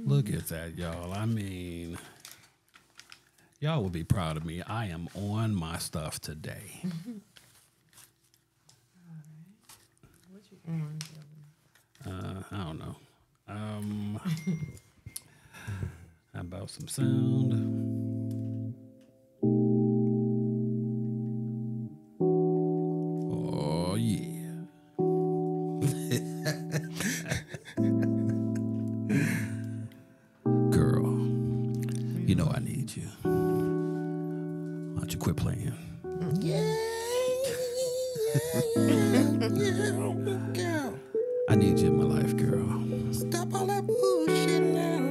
Look at that, y'all. I mean, y'all will be proud of me. I am on my stuff today. What you on, Delvin? I don't know. How about some sound? Oh, yeah. Girl, you know I need you. Why don't you quit playing? Girl. I need you in my life, girl. Stop all that bullshit now.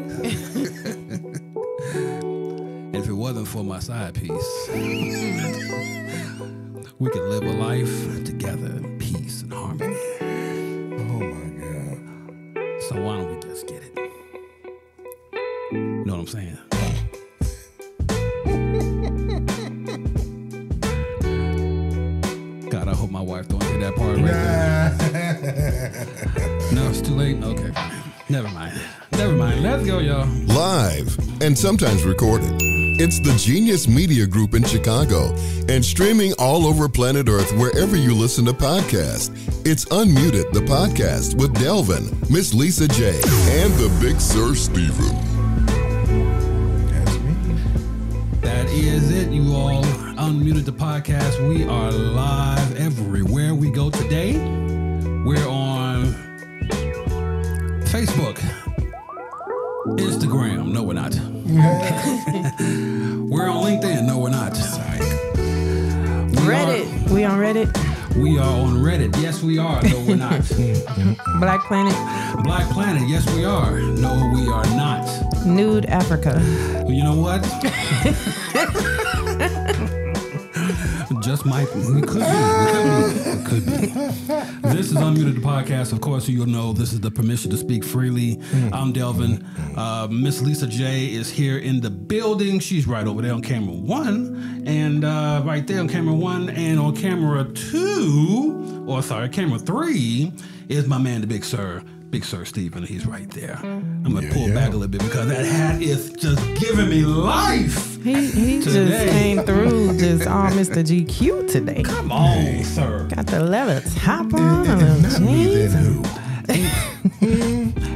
And if it wasn't for my side piece, we could live a life together in peace and harmony. Oh my God. So why don't we just get it? You know what I'm saying? God, I hope my wife don't hear that part right there. No, it's too late? Okay, fine. Never mind. Let's go, y'all. Live and sometimes recorded. It's the Genius Media Group in Chicago and streaming all over planet Earth wherever you listen to podcasts. It's Unmuted, the podcast with Delvin, Miss Lisa J, and the Big Sir Steven. That's me. That is it, you all. Unmuted the podcast. We are live everywhere we go today. We're on Facebook, Instagram. No, we're not. We're on LinkedIn. No, we're not. Reddit. We on Reddit? We are on Reddit. Yes, we are. No, we're not. Black Planet? Black Planet. Yes, we are. No, we are not. Nude Africa. You know what? Just might. We could be. This is Unmuted the podcast. Of course, you'll know this is the permission to speak freely. I'm Delvin. Miss Lisa J is here in the building. She's right over there on camera 1. And right there on camera 1. And on camera 3 is my man, the Big Sir. Big Sir Steven. He's right there. I'm going to pull back a little bit because that hat is just giving me life. He just came through just all Mr. GQ today. Come on, sir. Got the leather top on, a little jeans.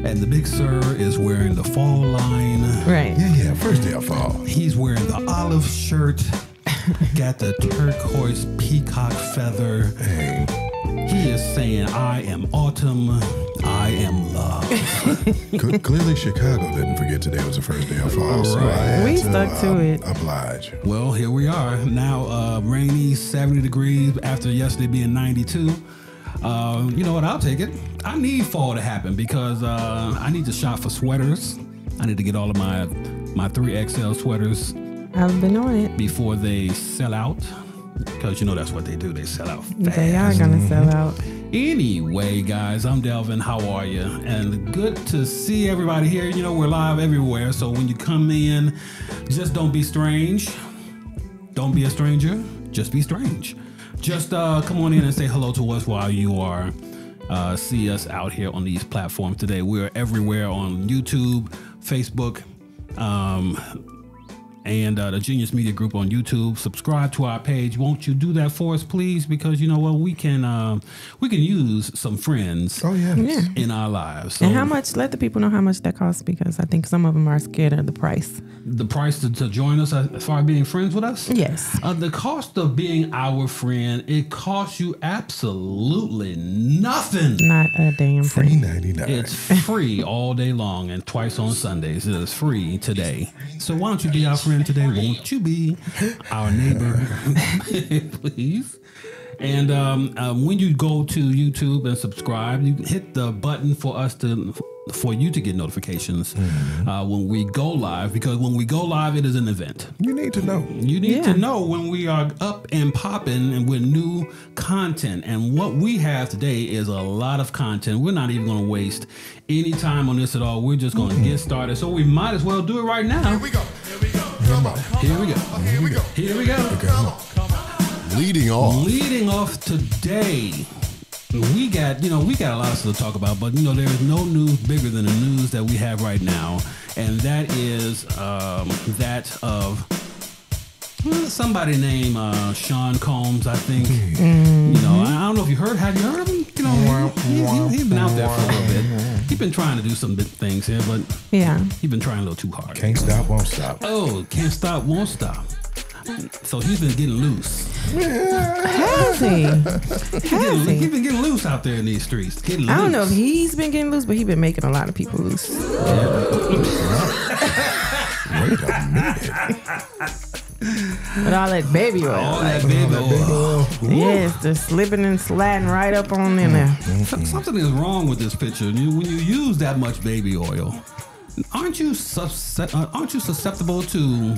And the Big Sir is wearing the fall line. Right. Yeah. First day of fall. He's wearing the olive shirt. Got the turquoise peacock feather. Hey. He is saying, I am autumn. I am love. Clearly, Chicago didn't forget today was the first day of fall. So I had We stuck to it. Oblige. Well, here we are. Now, rainy, 70 degrees after yesterday being 92. You know what? I'll take it. I need fall to happen because I need to shop for sweaters. I need to get all of my 3XL sweaters. I've been on it. Before they sell out. Because you know that's what they do. They sell out fast. They are going to sell out. Anyway, guys, I'm Delvin. How are you? And good to see everybody here. You know, we're live everywhere. So when you come in, just don't be strange. Don't be a stranger. Just be strange. Just come on in and say hello to us while you are see us out here on these platforms today. We're everywhere on YouTube, Facebook, and the Genius Media Group on YouTube. Subscribe to our page. Won't you do that for us, please? Because you know what, we can use some friends. Oh yeah. In our lives. So and how much? Let the people know how much that costs because I think some of them are scared of the price. the price to join us as far as being friends with us? Yes. The cost of being our friend, it costs you absolutely nothing. Not a damn Free thing. 99. It's free all day long and twice on Sundays. It is free today. So why don't you be our friend today? Won't you be our neighbor, please? And when you go to YouTube and subscribe, you hit the button for you to get notifications when we go live, because when we go live, it is an event. You need to know. You need to know when we are up and popping and with new content. And what we have today is a lot of content. We're not even going to waste any time on this at all. We're just going to get started. So we might as well do it right now. Here we go. Here we go. Come on. Here we go. Here we go. Here we go. Come on. Leading off. Leading off today, we got a lot of stuff to talk about, but there is no news bigger than the news that we have right now, and that is that of somebody named Sean Combs, I think. I don't know if you heard. Have you heard of him? He's been out there for a little bit. He's been trying to do some things here, but he's been trying a little too hard. Can't stop, won't stop. Oh, can't stop, won't stop. So he's been getting loose. Has he? He's been getting loose out there in these streets. I don't know if he's been getting loose, but he's been making a lot of people loose. Wait a minute. With all that baby oil. All that baby oil. Yes, just slipping and sliding right up on in there. Something is wrong with this picture. When you use that much baby oil, aren't you susceptible to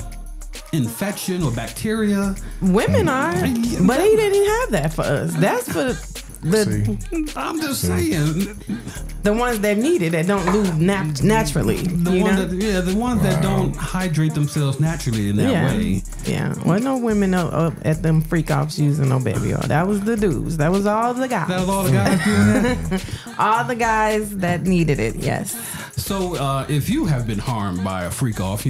infection or bacteria? Women are, but he didn't have that for us. That's for I'm just saying, the ones that need it, that don't lose naturally. The ones that don't hydrate themselves naturally in that way. Yeah, well, no women up at them freak offs using no baby oil. That was the dudes. That was all the guys. That was all the guys doing that. All the guys that needed it. Yes. So if you have been harmed by a freak off,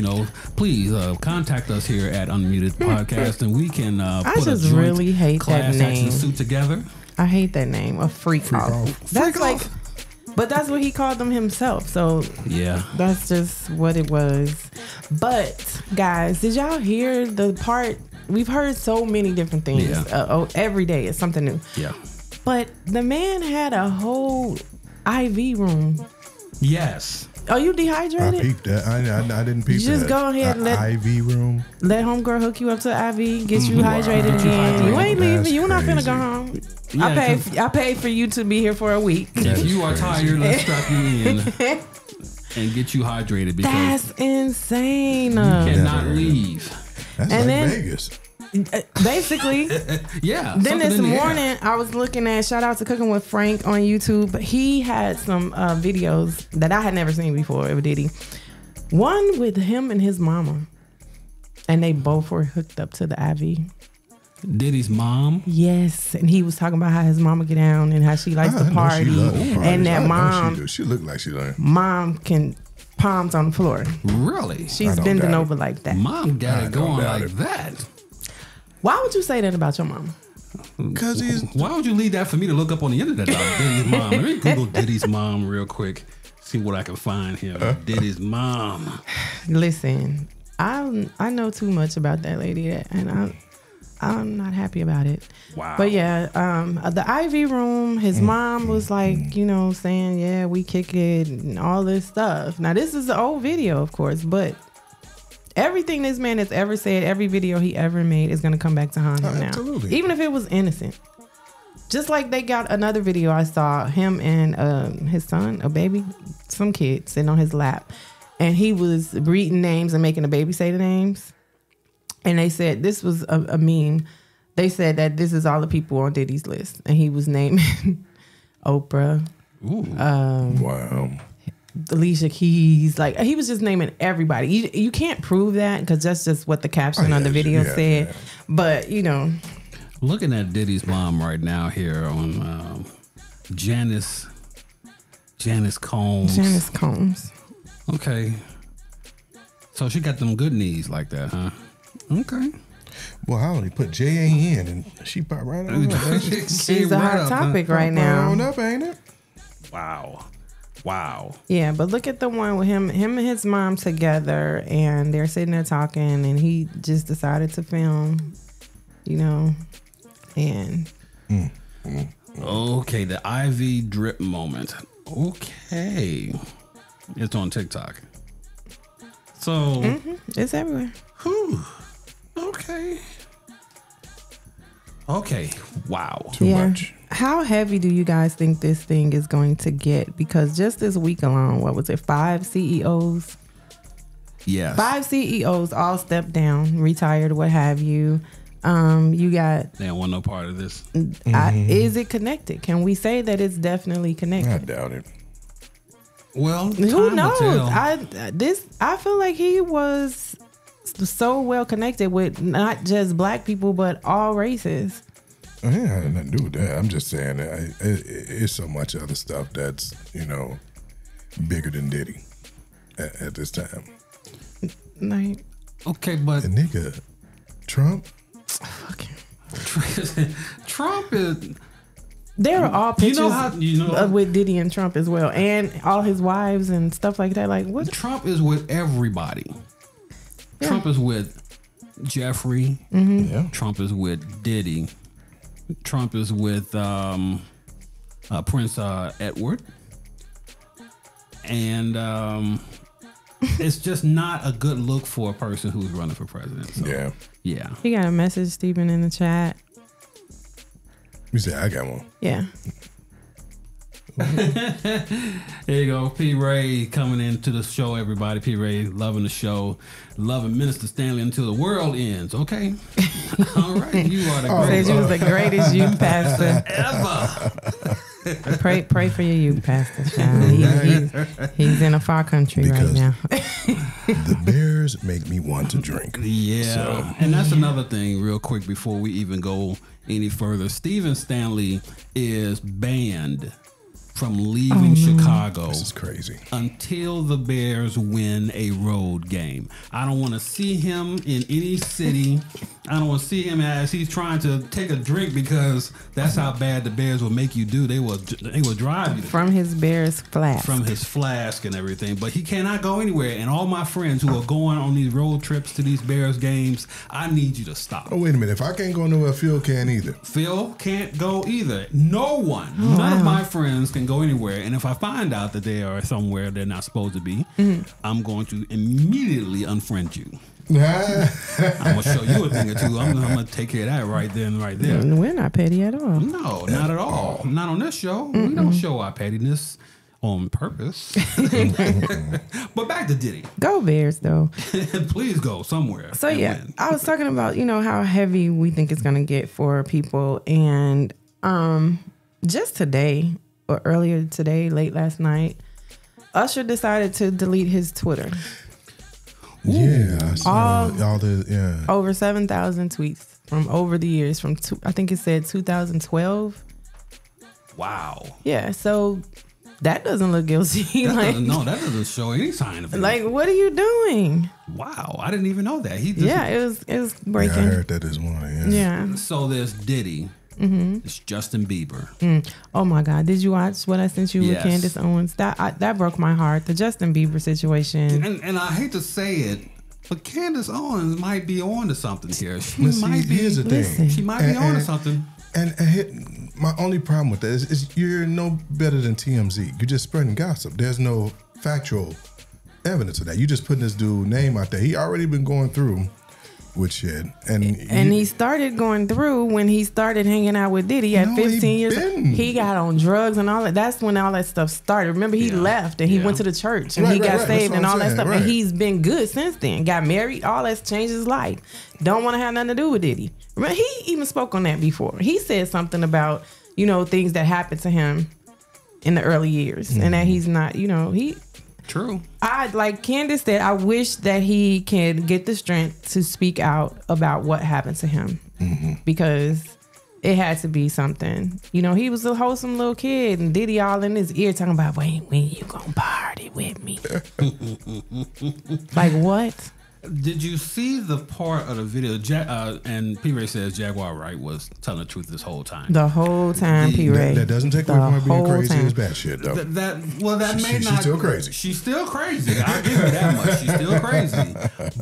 please contact us here at Unmuted Podcast, and we can put a joint really hate class that name. action suit together. I hate that name, a freak off. That's like, but that's what he called them himself. So yeah, that's just what it was. But guys, did y'all hear the part? We've heard so many different things. Yeah. Every day is something new. Yeah. But the man had a whole IV room. Yes. Are you dehydrated? I peeped that. I didn't peep that. You just go ahead and let IV room. Let homegirl hook you up to IV, get you hydrated again. You ain't leaving. You're not finna go home. Yeah, I paid for you to be here for a week. If you are tired, let's strap you in and get you hydrated, because that's insane. You cannot leave. That's and like Vegas. Basically, yeah. Then this morning, I was looking at, shout out to Cooking with Frank on YouTube. He had some videos that I had never seen before of Diddy. One with him and his mama, and they both were hooked up to the IV. Diddy's mom? Yes, and he was talking about how his mama get down and how she likes to party, and that mom. She looked like she learned. Mom can palms on the floor. Really? She's bending over like that. Mom got it going like that. Why would you say that about your mom? Because why would you leave that for me to look up on the internet about Diddy's mom? Let me Google Diddy's mom real quick. See what I can find here. Diddy's mom. Listen, I know too much about that lady, and I'm not happy about it. Wow. But yeah, the IV room, his mom was like, saying, yeah, we kick it and all this stuff. Now, this is an old video, of course, but everything this man has ever said, every video he ever made is going to come back to haunt him now. Absolutely. Even if it was innocent. Just like they got another video I saw, him and his son, a baby, some kid sitting on his lap. And he was reading names and making the baby say the names. And they said, this was a meme. They said that this is all the people on Diddy's list. And he was naming Oprah. Wow. Alicia Keys. Like, he was just naming everybody. You can't prove that because that's just what the caption on the video said. Yeah. But, Looking at Diddy's mom right now here on Janice Combs. Janice Combs. Okay. So she got them good knees like that, huh? Okay. Well, I only put JAN and she popped right on up. She's a hot topic right now. On up, ain't it? Wow. Yeah, but look at the one with him and his mom together, and they're sitting there talking, and he just decided to film, and. Okay, the IV drip moment. Okay. It's on TikTok. So. It's everywhere. Whew. Okay. Wow. Too much. How heavy do you guys think this thing is going to get? Because just this week alone, what was it? 5 CEOs? Yes. 5 CEOs all stepped down, retired, what have you. You got. They don't want no part of this. Is it connected? Can we say that it's definitely connected? I doubt it. Well, who knows? I feel like he was so well connected with not just black people but all races. I ain't had nothing to do with that. I'm just saying that it's so much other stuff that's, bigger than Diddy at this time. Like, Okay, but And nigga, Trump. okay. Trump is. There are all pictures with with Diddy and Trump as well, and all his wives and stuff like that. Like, what? Trump is with everybody. Yeah. Trump is with Jeffrey. Yeah. Trump is with Diddy. Trump is with Prince Edward. And it's just not a good look for a person who's running for president. So, Yeah. yeah. He got a message, Stephen, in the chat. You say I got one. Yeah. There you go. P. Ray coming into the show, everybody. P. Ray loving the show. Loving Minister Stanley until the world ends. Okay? All right. You are the Said greatest you was the greatest youth pastor ever. Pray for your youth pastor, child. He's in a far country Because right now. the Bears make me want to drink. Yeah. So. And that's another thing, real quick, before we even go any further. Stephen Stanley is banned from leaving Chicago. This is crazy. Until the Bears win a road game. I don't want to see him in any city. I don't want to see him as he's trying to take a drink, because that's how bad the Bears will make you do. They will drive you From his Bears flask. from his flask and everything. But he cannot go anywhere. And all my friends who are going on these road trips to these Bears games, I need you to stop. Oh, wait a minute. If I can't go nowhere, Phil can't either. Phil can't go either. No one. None of my friends can go anywhere. And if I find out that they are somewhere they're not supposed to be, I'm going to immediately unfriend you. I'm going to show you a thing or two. I'm going to take care of that right then, right there. We're not petty at all. No, not at all. Not on this show. We don't show our pettiness on purpose. But back to Diddy. Go Bears, though. Please go somewhere. So and yeah, win. I was talking about, how heavy we think it's gonna get for people, and just today or earlier today, late last night, Usher decided to delete his Twitter. Yeah. I saw all the, yeah. Over 7,000 tweets from over the years, I think it said 2012. Wow. Yeah, so that doesn't look guilty. That doesn't show any sign of it. Like, what are you doing? Wow, I didn't even know that. He just, It was breaking. Yeah, I heard that this morning. Yeah. Yeah. So there's Diddy. It's Justin Bieber. Oh my God! Did you watch what I sent you Yes. with Candace Owens? That broke my heart. The Justin Bieber situation. And I hate to say it, but Candace Owens might be on to something here. She But see, might be. here's the thing. Listen. She might be on to something. And my only problem with that is you're no better than TMZ. You're just spreading gossip. There's no factual evidence of that. You're just putting this dude's name out there. He already been going through with shit. And he started going through when he started hanging out with Diddy at 15 years old. He got on drugs and all that. That's when all that stuff started. Remember, he left and he went to the church and he got saved and all that stuff. And he's been good since then. Got married. All that's changed his life. Don't want to have nothing to do with Diddy. Remember, he even spoke on that before. He said something about, things that happened to him in the early years and that he's not, True. Like Candace said, I wish that he can get the strength to speak out about what happened to him because it had to be something. He was a wholesome little kid and Diddy all in his ear talking about, when you gonna party with me? Like what? Did you see the part of the video? And P. Ray says Jaguar Wright was telling the truth this whole time. The whole time, P. Ray. That doesn't take away from her being crazy as bad shit, though. She's still crazy. She's still crazy. I give her that much. She's still crazy.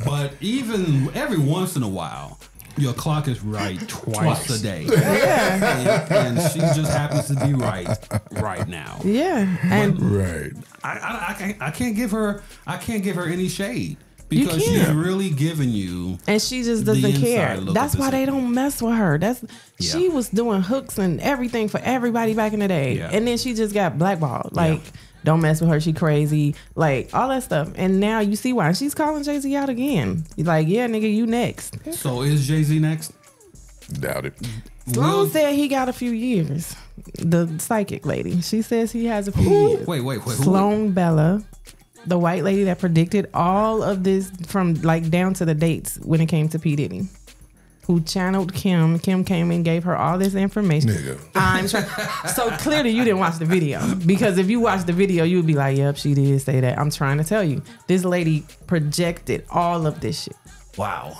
But even every once in a while, your clock is right twice a day. Yeah. And she just happens to be right now. Yeah. And Right. I can't give her any shade. Because she's really giving you, and she just doesn't care. That's why they don't mess with her. She was doing hooks and everything for everybody back in the day, and then she just got blackballed. Like, don't mess with her. She crazy. Like all that stuff. And now you see why she's calling Jay-Z out again. Like, yeah, nigga, you next. So is Jay-Z next? Doubt it. Sloan said he got a few years. The psychic lady. She says he has a few years. Wait. Sloan Bella. The white lady that predicted all of this from like down to the dates when it came to P. Diddy. who channeled Kim. Kim came and gave her all this information. Nigga. So clearly you didn't watch the video, because if you watched the video, you would be like, yep, she did say that. I'm trying to tell you. This lady projected all of this shit. Wow.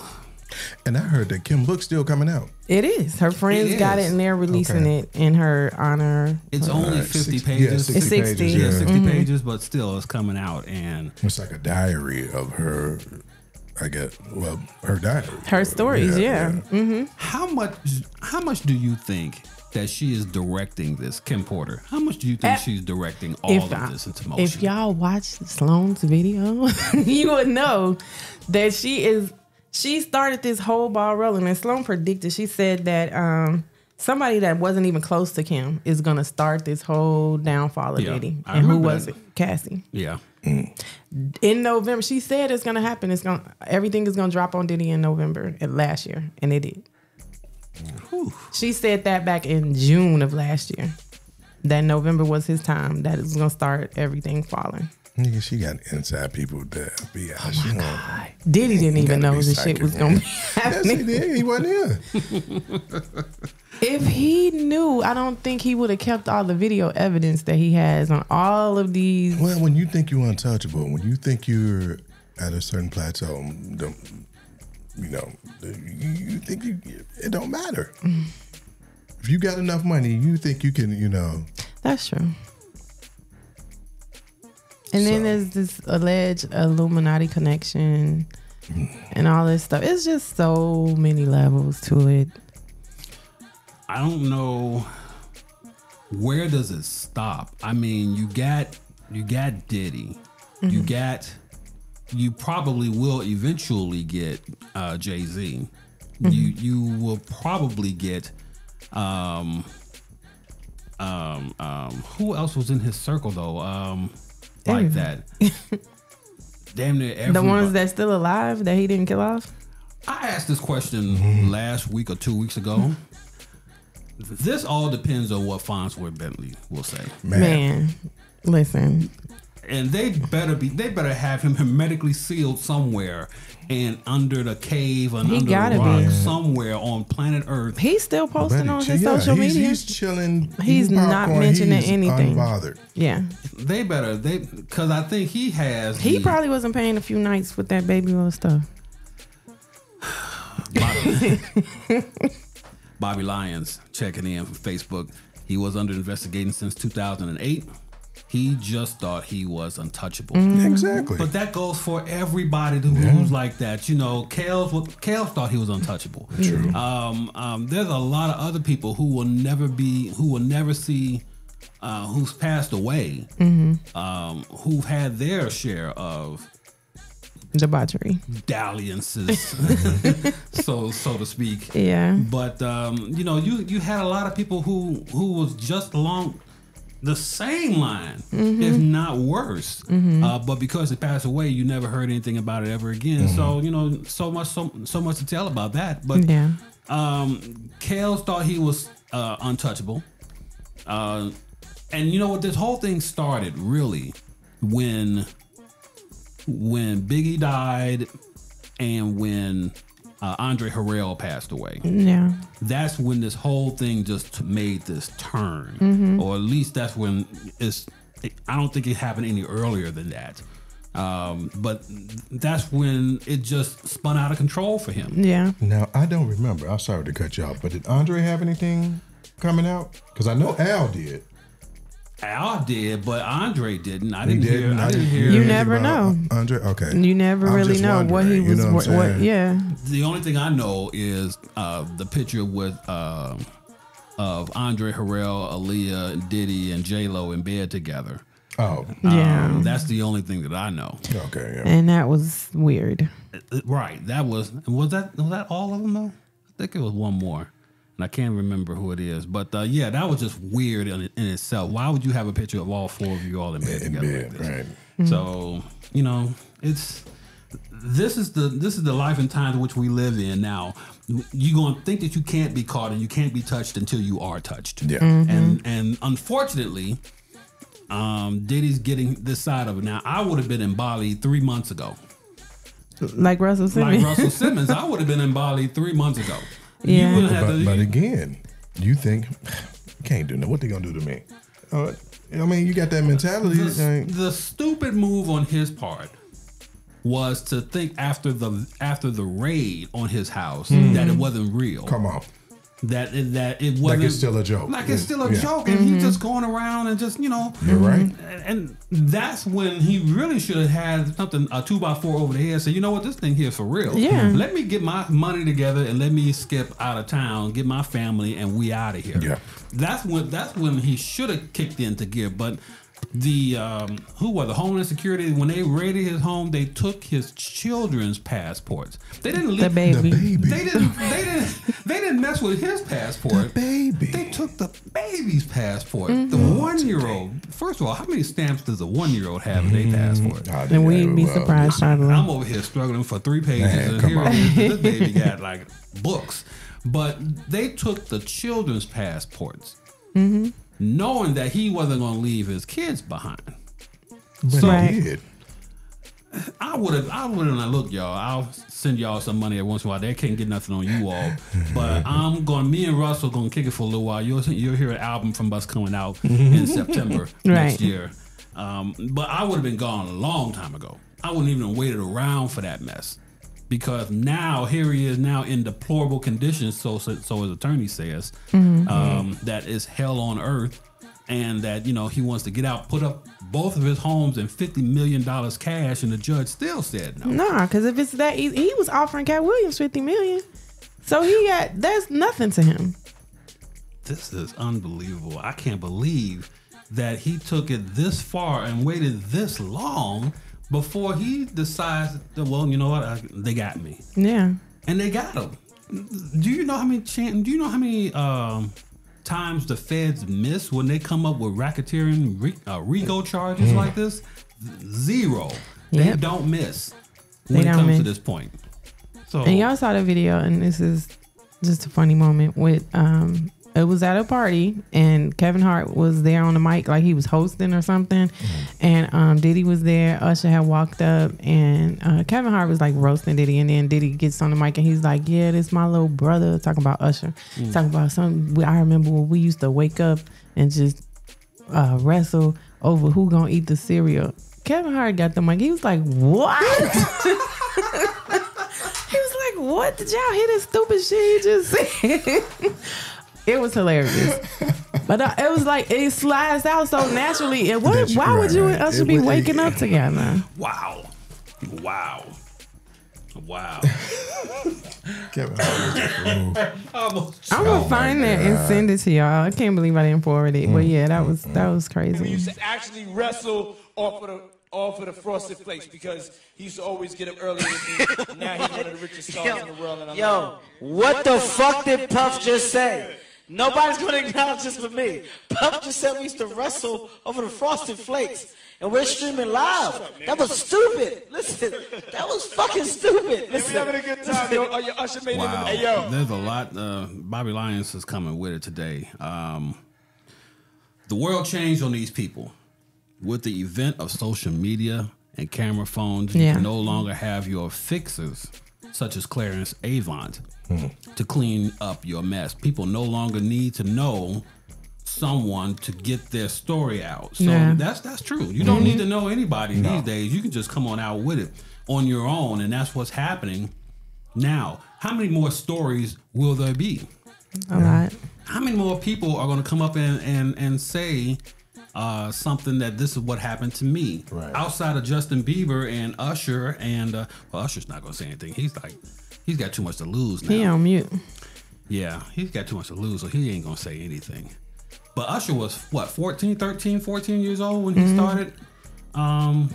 And I heard that Kim book's still coming out. It is. Her friends got it and they're releasing it in her honor. It's only 50 pages. It's 60. pages, Yeah, 60 pages, but still it's coming out. And it's like a diary of her, I guess, well, her diary. Her stories, yeah. Mm-hmm. how much do you think that she is directing this, Kim Porter? How much do you think she's directing all of this into motion? If y'all watched Sloan's video, you would know that she started this whole ball rolling. And Sloan predicted, she said that somebody that wasn't even close to Kim is going to start this whole downfall of Diddy. And who was it? Cassie. Yeah. In November, she said it's going to happen. Everything is going to drop on Diddy in November last year. And it did. Whew. She said that back in June of last year. That November was his time. That it was going to start everything falling. Nigga, she got inside people that be out. Oh my God. Diddy didn't even know the shit was going to be happening. Yes, he did. He wasn't here. If he knew, I don't think he would have kept all the video evidence that he has on all of these. Well, when you think you're untouchable, when you think you're at a certain plateau, you think it don't matter. If you got enough money, you think you can, That's true. And then there's this alleged Illuminati connection and all this stuff. It's just so many levels to it. I don't know, where does it stop? I mean, you got Diddy. You probably will eventually get Jay-Z. You will probably get who else was in his circle though? Like that. Damn near everybody. The ones that's still alive that he didn't kill off? I asked this question last week or 2 weeks ago. This all depends on what Farnsworth Bentley will say. Man, listen. And they better have him hermetically sealed somewhere and under the cave and under the rock somewhere on planet Earth. He's still posting on his social media. He's chilling. He's not mentioning anything. Unbothered. Yeah. Because I think he has. He probably wasn't paying a few nights with that baby oil stuff. Bobby Lyons checking in from Facebook. He was under investigation since 2008. He just thought he was untouchable. Exactly. But that goes for everybody who's like that. Kales thought he was untouchable. True. There's a lot of other people who will never see, who's passed away, who've had their share of debauchery, dalliances, so to speak. Yeah. But you had a lot of people who was just along the same line, if not worse. But because it passed away, you never heard anything about it ever again. So so much to tell about that. But Kales thought he was untouchable. And you know what? This whole thing started really when Biggie died and when Andre Harrell passed away. Yeah. That's when this whole thing just made this turn. Or at least that's when I don't think it happened any earlier than that. But that's when it just spun out of control for him. Yeah. Now, I don't remember. I'm sorry to cut you off, but did Andre have anything coming out? Because I know Al did. Al did, but Andre didn't. I didn't hear. You never know. Andre, okay. You never really know what he was. Yeah. The only thing I know is the picture with of Andre Harrell, Aaliyah, Diddy, and J-Lo in bed together. Oh, yeah. That's the only thing that I know. Okay, yeah. And that was weird. Right. Was that all of them though? I think it was one more. And I can't remember who it is. But yeah, that was just weird in itself. Why would you have a picture of all four of you all in bed together? Like this? Right. So, this is the life and time in which we live in now. You're gonna think that you can't be caught and you can't be touched until you are touched. Yeah. And unfortunately, Diddy's getting this side of it. Now, I would have been in Bali 3 months ago. Like Russell Simmons. I would have been in Bali 3 months ago. Yeah. You wouldn't have to. But again, you think, can't do nothing. What they gonna do to me? I mean, you got that mentality. The stupid move on his part was to think after the raid on his house that it wasn't real. Come on. That it wasn't like it's still a joke. Like it's still a joke, and he's just going around and just You're right. And that's when he really should have had something, a 2x4 over the head. Say, you know what, this thing here is for real. Yeah. Let me get my money together and let me skip out of town, get my family, and we out of here. Yeah. That's when he should have kicked into gear. But the the Homeland Security, when they raided his home, they took his children's passports. They didn't leave The baby. They didn't mess with his passport. The baby. They took the baby's passport. The 1-year-old. First of all, how many stamps does a 1-year-old have in their passport? And we'd be surprised, probably. I'm over here struggling for 3 pages. Man, and come here on. this baby got like books. But they took the children's passports, knowing that he wasn't going to leave his kids behind. But he did. I would have look, y'all. I'll send y'all some money every once in a while. They can't get nothing on you all, but me and Russell gonna kick it for a little while. You'll hear an album from us coming out in September next year. But I would have been gone a long time ago. I wouldn't even have waited around for that mess, because now here he is now in deplorable conditions. So his attorney says that is hell on earth. And that, he wants to get out, put up both of his homes and $50 million cash, and the judge still said no. Nah, because if it's that easy, he was offering Cat Williams $50 million, so there's nothing to him. This is unbelievable. I can't believe that he took it this far and waited this long before he decides that, well, you know what, they got me. Yeah, and they got him. Do you know how many times the feds miss when they come up with racketeering RICO charges like this? 0. They don't miss when it comes to this point. So, and y'all saw the video, and this is just a funny moment with it was at a party, and Kevin Hart was there on the mic, like he was hosting or something, and Diddy was there. Usher had walked up, and Kevin Hart was like roasting Diddy, and then Diddy gets on the mic and he's like, yeah, this my little brother, talking about Usher, talking about something. I remember when we used to wake up and just wrestle over who gonna eat the cereal. Kevin Hart got the mic. He was like, what? He was like, what? Did y'all hear this stupid shit he just said? It was hilarious. But it was like, it slides out so naturally. And why would you and Usher be waking up together? Wow. Kevin Hart was I'm gonna find that and send it to y'all. I can't believe I didn't forward it. But yeah, that was crazy. He used to actually wrestle off of the Frosted Flakes, because he used to always get up early with me. Now he's one of the richest stars in the world. And what the fuck did Puff just say? Nobody's going to acknowledge this but me. Puff just said we used to wrestle over the Frosted Flakes, and we're streaming live. That was stupid. Listen, that was fucking stupid. Listen, we having a good time. Yo, your Usher made wow. Hey, yo. There's a lot. Bobby Lyons is coming with it today. The world changed on these people. With the event of social media and camera phones, you can no longer have your fixers, such as Clarence Avant, to clean up your mess. People no longer need to know someone to get their story out. So that's true. You don't need to know anybody these days. You can just come on out with it on your own, and that's what's happening now. How many more stories will there be? A lot. How many more people are going to come up and say something that this is what happened to me? Right. Outside of Justin Bieber and Usher, and well, Usher's not going to say anything. He's got too much to lose now. He on mute. Yeah, he's got too much to lose, so he ain't going to say anything. But Usher was, what, 14 years old when he started?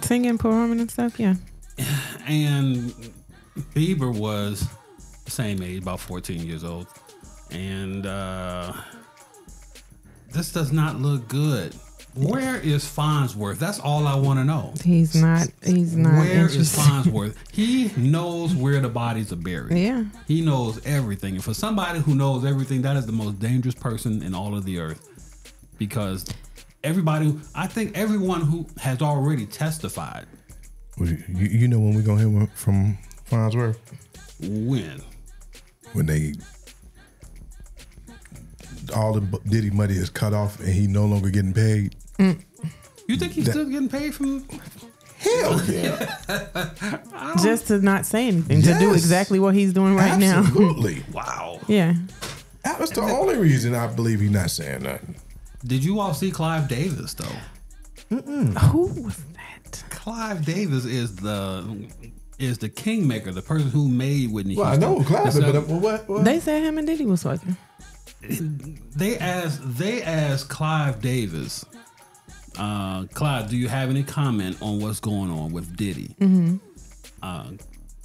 Singing, performing and stuff, yeah. And Bieber was the same age, about 14 years old. And this does not look good. Where is Farnsworth? That's all I want to know. He's not Where is Farnsworth? He knows where the bodies are buried. Yeah. He knows everything. And for somebody who knows everything, that is the most dangerous person in all of the earth. Because I think everyone who has already testified. You know when we're going to hear from Farnsworth? When When they all the Diddy money is cut off and he no longer getting paid. You think he's still getting paid from? Hell yeah. Just to not say anything, to do exactly what he's doing right now. Absolutely. Wow. Yeah. That was the only reason I believe he's not saying nothing. Did you all see Clive Davis though? Who was that? Clive Davis is the kingmaker, the person who made Whitney Well, Houston. I know Clive, So but what? They said him and Diddy was fucking. they asked Clive Davis, Clive, do you have any comment on what's going on with Diddy?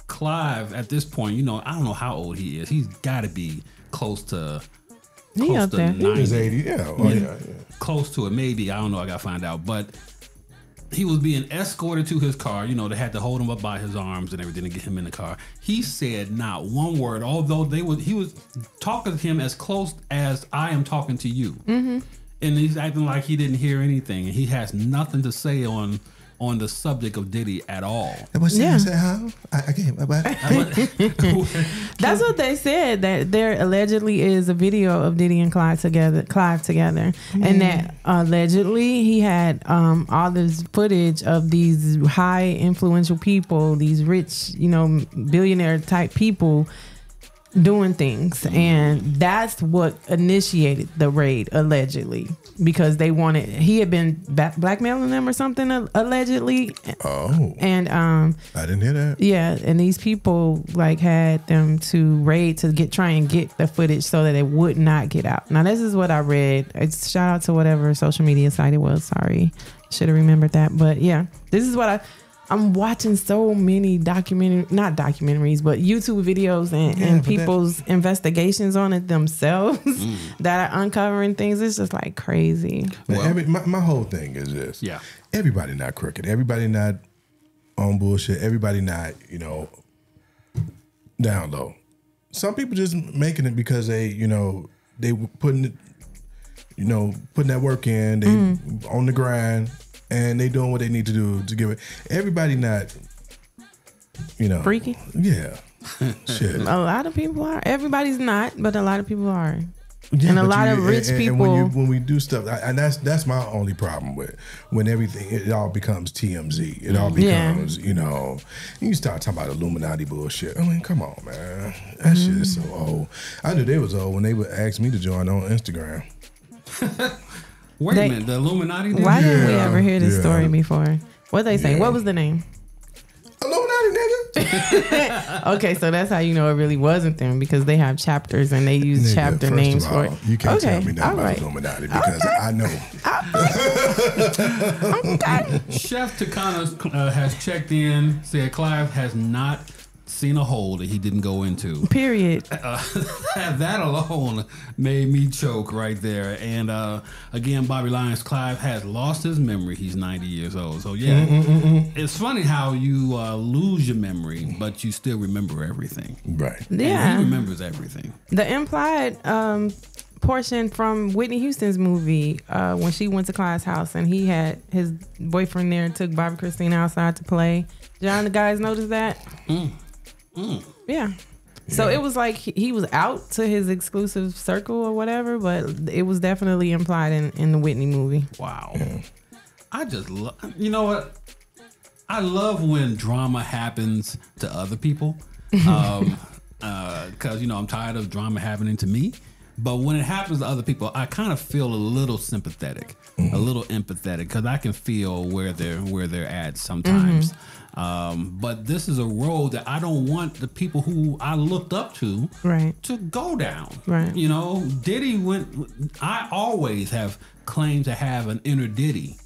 Clive, at this point, I don't know how old he is. He's got to be close to. He up there. 90. He's 80, yeah. Yeah. Close to it, maybe. I don't know. I got to find out. But he was being escorted to his car. They had to hold him up by his arms and everything to get him in the car. He said not one word, although he was talking to him as close as I am talking to you. Mm-hmm. And he's acting like he didn't hear anything. And he has nothing to say on the subject of Diddy at all. Yeah. I can't. That's what they said, that there allegedly is a video of Diddy and Clive together, and that allegedly he had all this footage of these high influential people, these rich, billionaire type people doing things, and that's what initiated the raid, allegedly, because he had been blackmailing them or something, allegedly. Oh, and I didn't hear that. Yeah, and these people had them to raid to try and get the footage so that it would not get out. Now this is what I read. It's shout out to whatever social media site it was. Sorry, should have remembered that. But yeah, this is what I'm watching so many not documentaries, but YouTube videos and people's investigations on it themselves that are uncovering things. It's just like crazy. Well, my whole thing is this. Yeah. Everybody not crooked. Everybody not on bullshit. Everybody not, down low. Some people just making it because they putting that work in. They on the grind. And they doing what they need to do to give it. Everybody not, freaky. Yeah, shit. A lot of people are. Everybody's not, but a lot of people are. Yeah, and a lot of rich people. And when we do stuff, and that's my only problem with when everything it all becomes TMZ. It all becomes you start talking about Illuminati bullshit. I mean, come on, man, that shit is so old. I knew they was old when they would ask me to join on Instagram. Wait a minute, the Illuminati? Why didn't we ever hear this story before? What they say? What was the name? Illuminati, nigga. Okay, so that's how you know it really wasn't them, because they have chapters and they use chapter names for it. You can't tell me nothing about Illuminati because I know. Chef Takana has checked in, said Clive has not seen a hole that he didn't go into. Period. That alone made me choke right there. And again, Bobby Lyons, Clive has lost his memory. He's 90 years old. So yeah, it's funny how you lose your memory, but you still remember everything. Right. Yeah. And he remembers everything. The implied portion from Whitney Houston's movie, when she went to Clive's house and he had his boyfriend there and took Bobby Christina outside to play. John, the guys noticed that? Yeah. So it was like he was out to his exclusive circle or whatever, but it was definitely implied in the Whitney movie. Wow. I just love, you know what? I love when drama happens to other people. Because, I'm tired of drama happening to me. But when it happens to other people, I kind of feel a little sympathetic, a little empathetic, because I can feel where they're at sometimes. But this is a road that I don't want the people who I looked up to to go down. Right. Diddy I always have claimed to have an inner Diddy.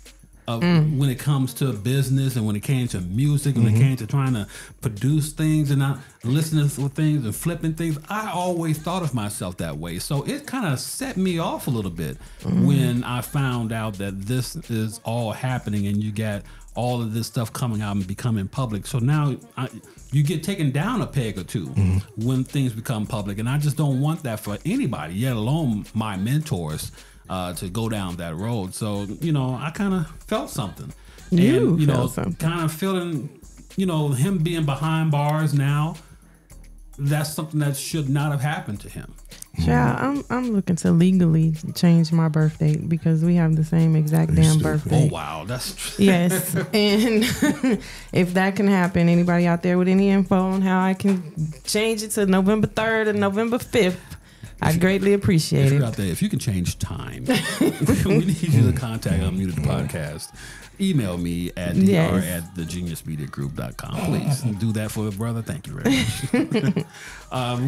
When it comes to business and when it came to music, when it came to trying to produce things and listening to things and flipping things, I always thought of myself that way. So it kind of set me off a little bit when I found out that this is all happening and you got all of this stuff coming out and becoming public. So now you get taken down a peg or two when things become public. And I just don't want that for anybody, yet alone my mentors, to go down that road. So, I kind of felt something. Kind of feeling, him being behind bars now, that's something that should not have happened to him. Child, I'm looking to legally change my birth date because we have the same exact damn birthday. Oh wow, that's yes. And if that can happen, anybody out there with any info on how I can change it to November 3rd and November 5th, I greatly appreciate it. Out there, if you can change time, we need you to contact Unmuted the Podcast. Email me at dr@thegeniusmediagroup.com. Please do that for a brother. Thank you very much.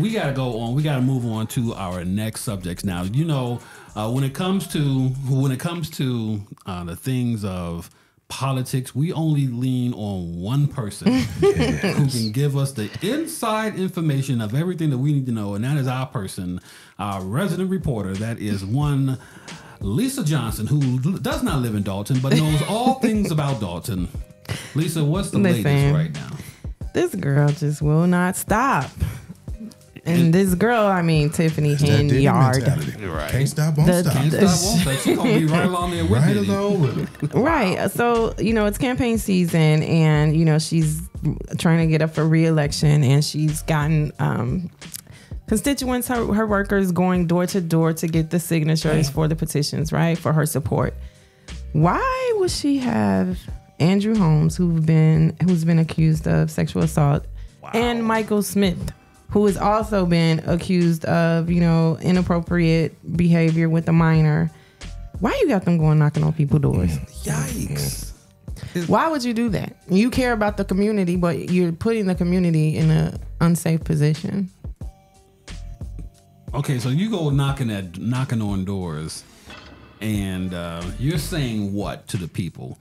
We got to go on. We got to move on to our next subjects now. You know, when it comes to the things of politics, we only lean on one person who can give us the inside information of everything that we need to know, and that is our person, our resident reporter. That is one Lisa Johnson, who does not live in Dolton but knows all things about Dolton. Lisa, what's the latest right now? This girl just will not stop. And this girl, I mean, Tiffany Henyard. Right. Can't stop, won't stop. Can't stop, won't stop. She's going to be right along there with right along with it. Right. So, you know, it's campaign season and, you know, she's trying to get up for re-election and she's gotten constituents, her workers going door to door to get the signatures for the petitions, right, for her support. Why would she have Andrew Holmes, who's been accused of sexual assault, and Michael Smith, who has also been accused of, you know, inappropriate behavior with a minor? Why you got them going knocking on people's doors? Yikes. Why would you do that? You care about the community, but you're putting the community in an unsafe position. Okay, so you go knocking on doors, and you're saying what to the people?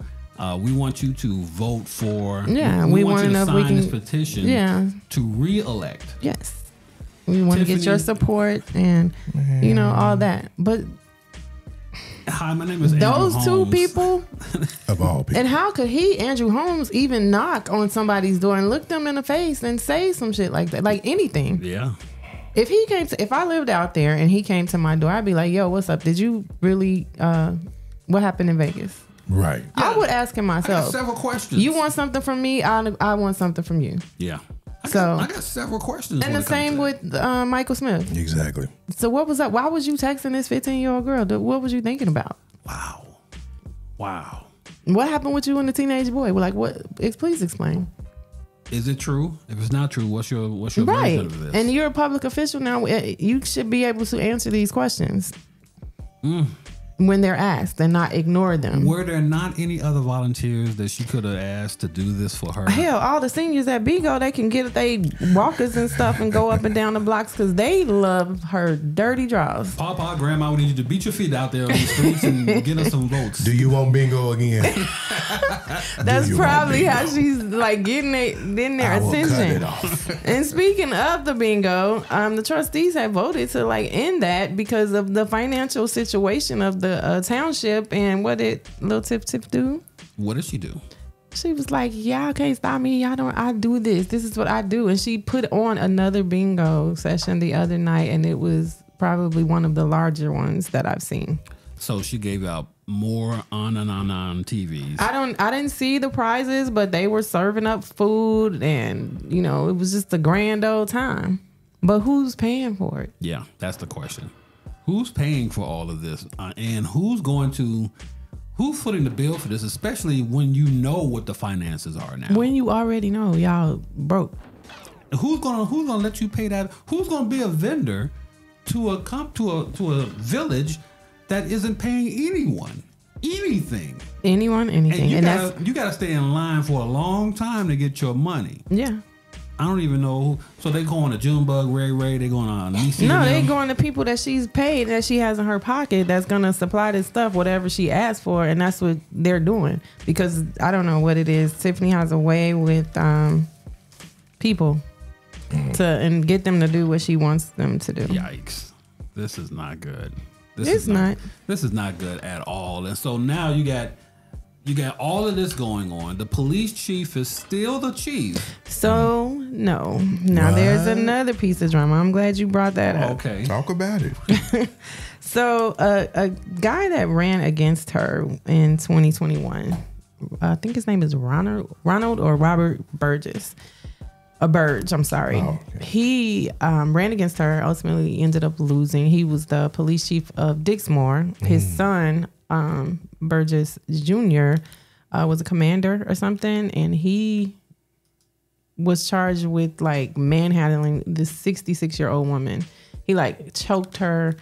We want you to vote for. Yeah, we want you to sign this can, petition. To re-elect. Yes, we want to get your support and you know all that. But hi, my name is those Andrew two people of all people. And how could Andrew Holmes, even knock on somebody's door and look them in the face and say some shit like that, like anything? Yeah. If I lived out there and he came to my door, I'd be like, yo, what's up? Did you really, what happened in Vegas? Right. Yeah. I would ask him myself. I got several questions. You want something from me? I want something from you. Yeah. I got several questions. And the same with Michael Smith. Exactly. So what was that? Why was you texting this 15-year-old girl? What was you thinking about? Wow. What happened with you and the teenage boy? Like, what? Please explain. Is it true? If it's not true, what's your version of this? And you're a public official now. You should be able to answer these questions when they're asked and not ignore them. Were there not any other volunteers that she could have asked to do this for her? Hell, all the seniors at Bigo, they can get they walkers and stuff and go up and down the blocks because they love her dirty draws. Papa, Grandma, we need you to beat your feet out there on the streets and get us some votes. Do you want bingo again? That's probably how she's like getting their attention. Cut it off. And speaking of the bingo, the trustees have voted to like end that because of the financial situation of the township. And what did Lil Tip do? What did she do? She was like, y'all can't stop me. I do this. This is what I do. And she put on another bingo session the other night, and it was probably one of the larger ones that I've seen. So she gave out more on TVs. I didn't see the prizes, but they were serving up food, and you know, it was just a grand old time. But who's paying for it? Yeah, that's the question. Who's paying for all of this, and who's footing the bill for this, especially when you know what the finances are now? When you already know y'all broke. Who's gonna let you pay that? Who's gonna be a vendor to a village that isn't paying anyone anything? And you gotta stay in line for a long time to get your money. Yeah. I don't even know. So they going to Junebug, Ray. They going on Nisi. No, they going to people that she's paid, that she has in her pocket, that's gonna supply this stuff, whatever she asked for, and that's what they're doing. Because I don't know what it is. Tiffany has a way with people and get them to do what she wants them to do. Yikes! This is not good. This is not good at all. And so now you got all of this going on. The police chief is still the chief. So, no. Now, there's another piece of drama. I'm glad you brought that up. Okay. Talk about it. So, a guy that ran against her in 2021, I think his name is Ronald or Robert Burgess, Burge, I'm sorry. Oh, okay. He ran against her, ultimately ended up losing. He was the police chief of Dixmoor. His son, Burgess Jr., was a commander or something, and he was charged with like manhandling this 66-year-old woman. He like choked her,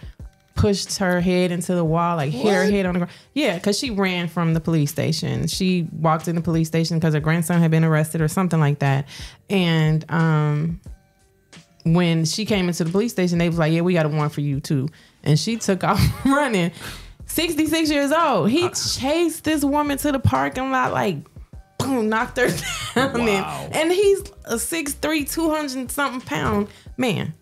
pushed her head into the wall, like hit her head on the ground. Yeah, because she ran from the police station. She walked in the police station because her grandson had been arrested or something like that. And when she came into the police station, they was like, yeah, we got a warrant for you too. And she took off running. 66 years old. He chased this woman to the parking lot, like, boom, knocked her down. Wow. And he's a 6'3", 200-something pound man.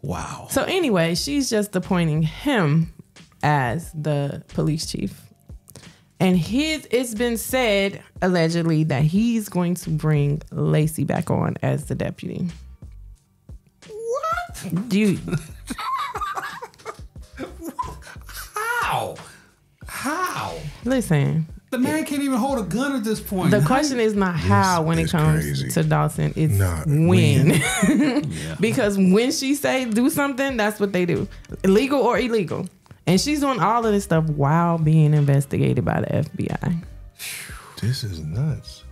Wow. So anyway, she's just appointing him as the police chief. And it's been said, allegedly, that he's going to bring Lacey back on as the deputy. What? How? Listen. The man can't even hold a gun at this point. The question is not how when it comes crazy. to Dolton. It's Not when. Yeah. Because when she say do something, that's what they do. Illegal or illegal. And she's doing all of this stuff while being investigated by the FBI. This is nuts.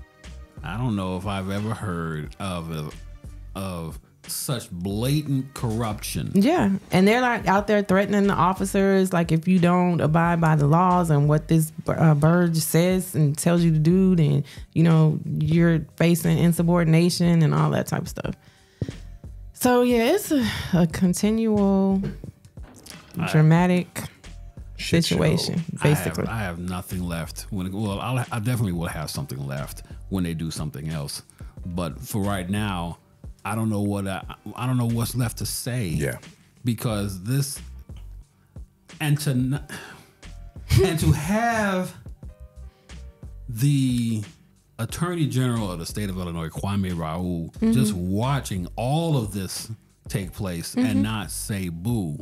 I don't know if I've ever heard of such blatant corruption. Yeah. And they're like out there threatening the officers, like if you don't abide by the laws and what this Burge says and tells you to do, then, you know, you're facing insubordination and all that type of stuff. So, yeah, it's a continual dramatic situation, basically. I have nothing left. I definitely will have something left when they do something else. But for right now, I don't know what's left to say. Yeah, because this and to have the Attorney General of the state of Illinois, Kwame Raoul, just watching all of this take place and not say boo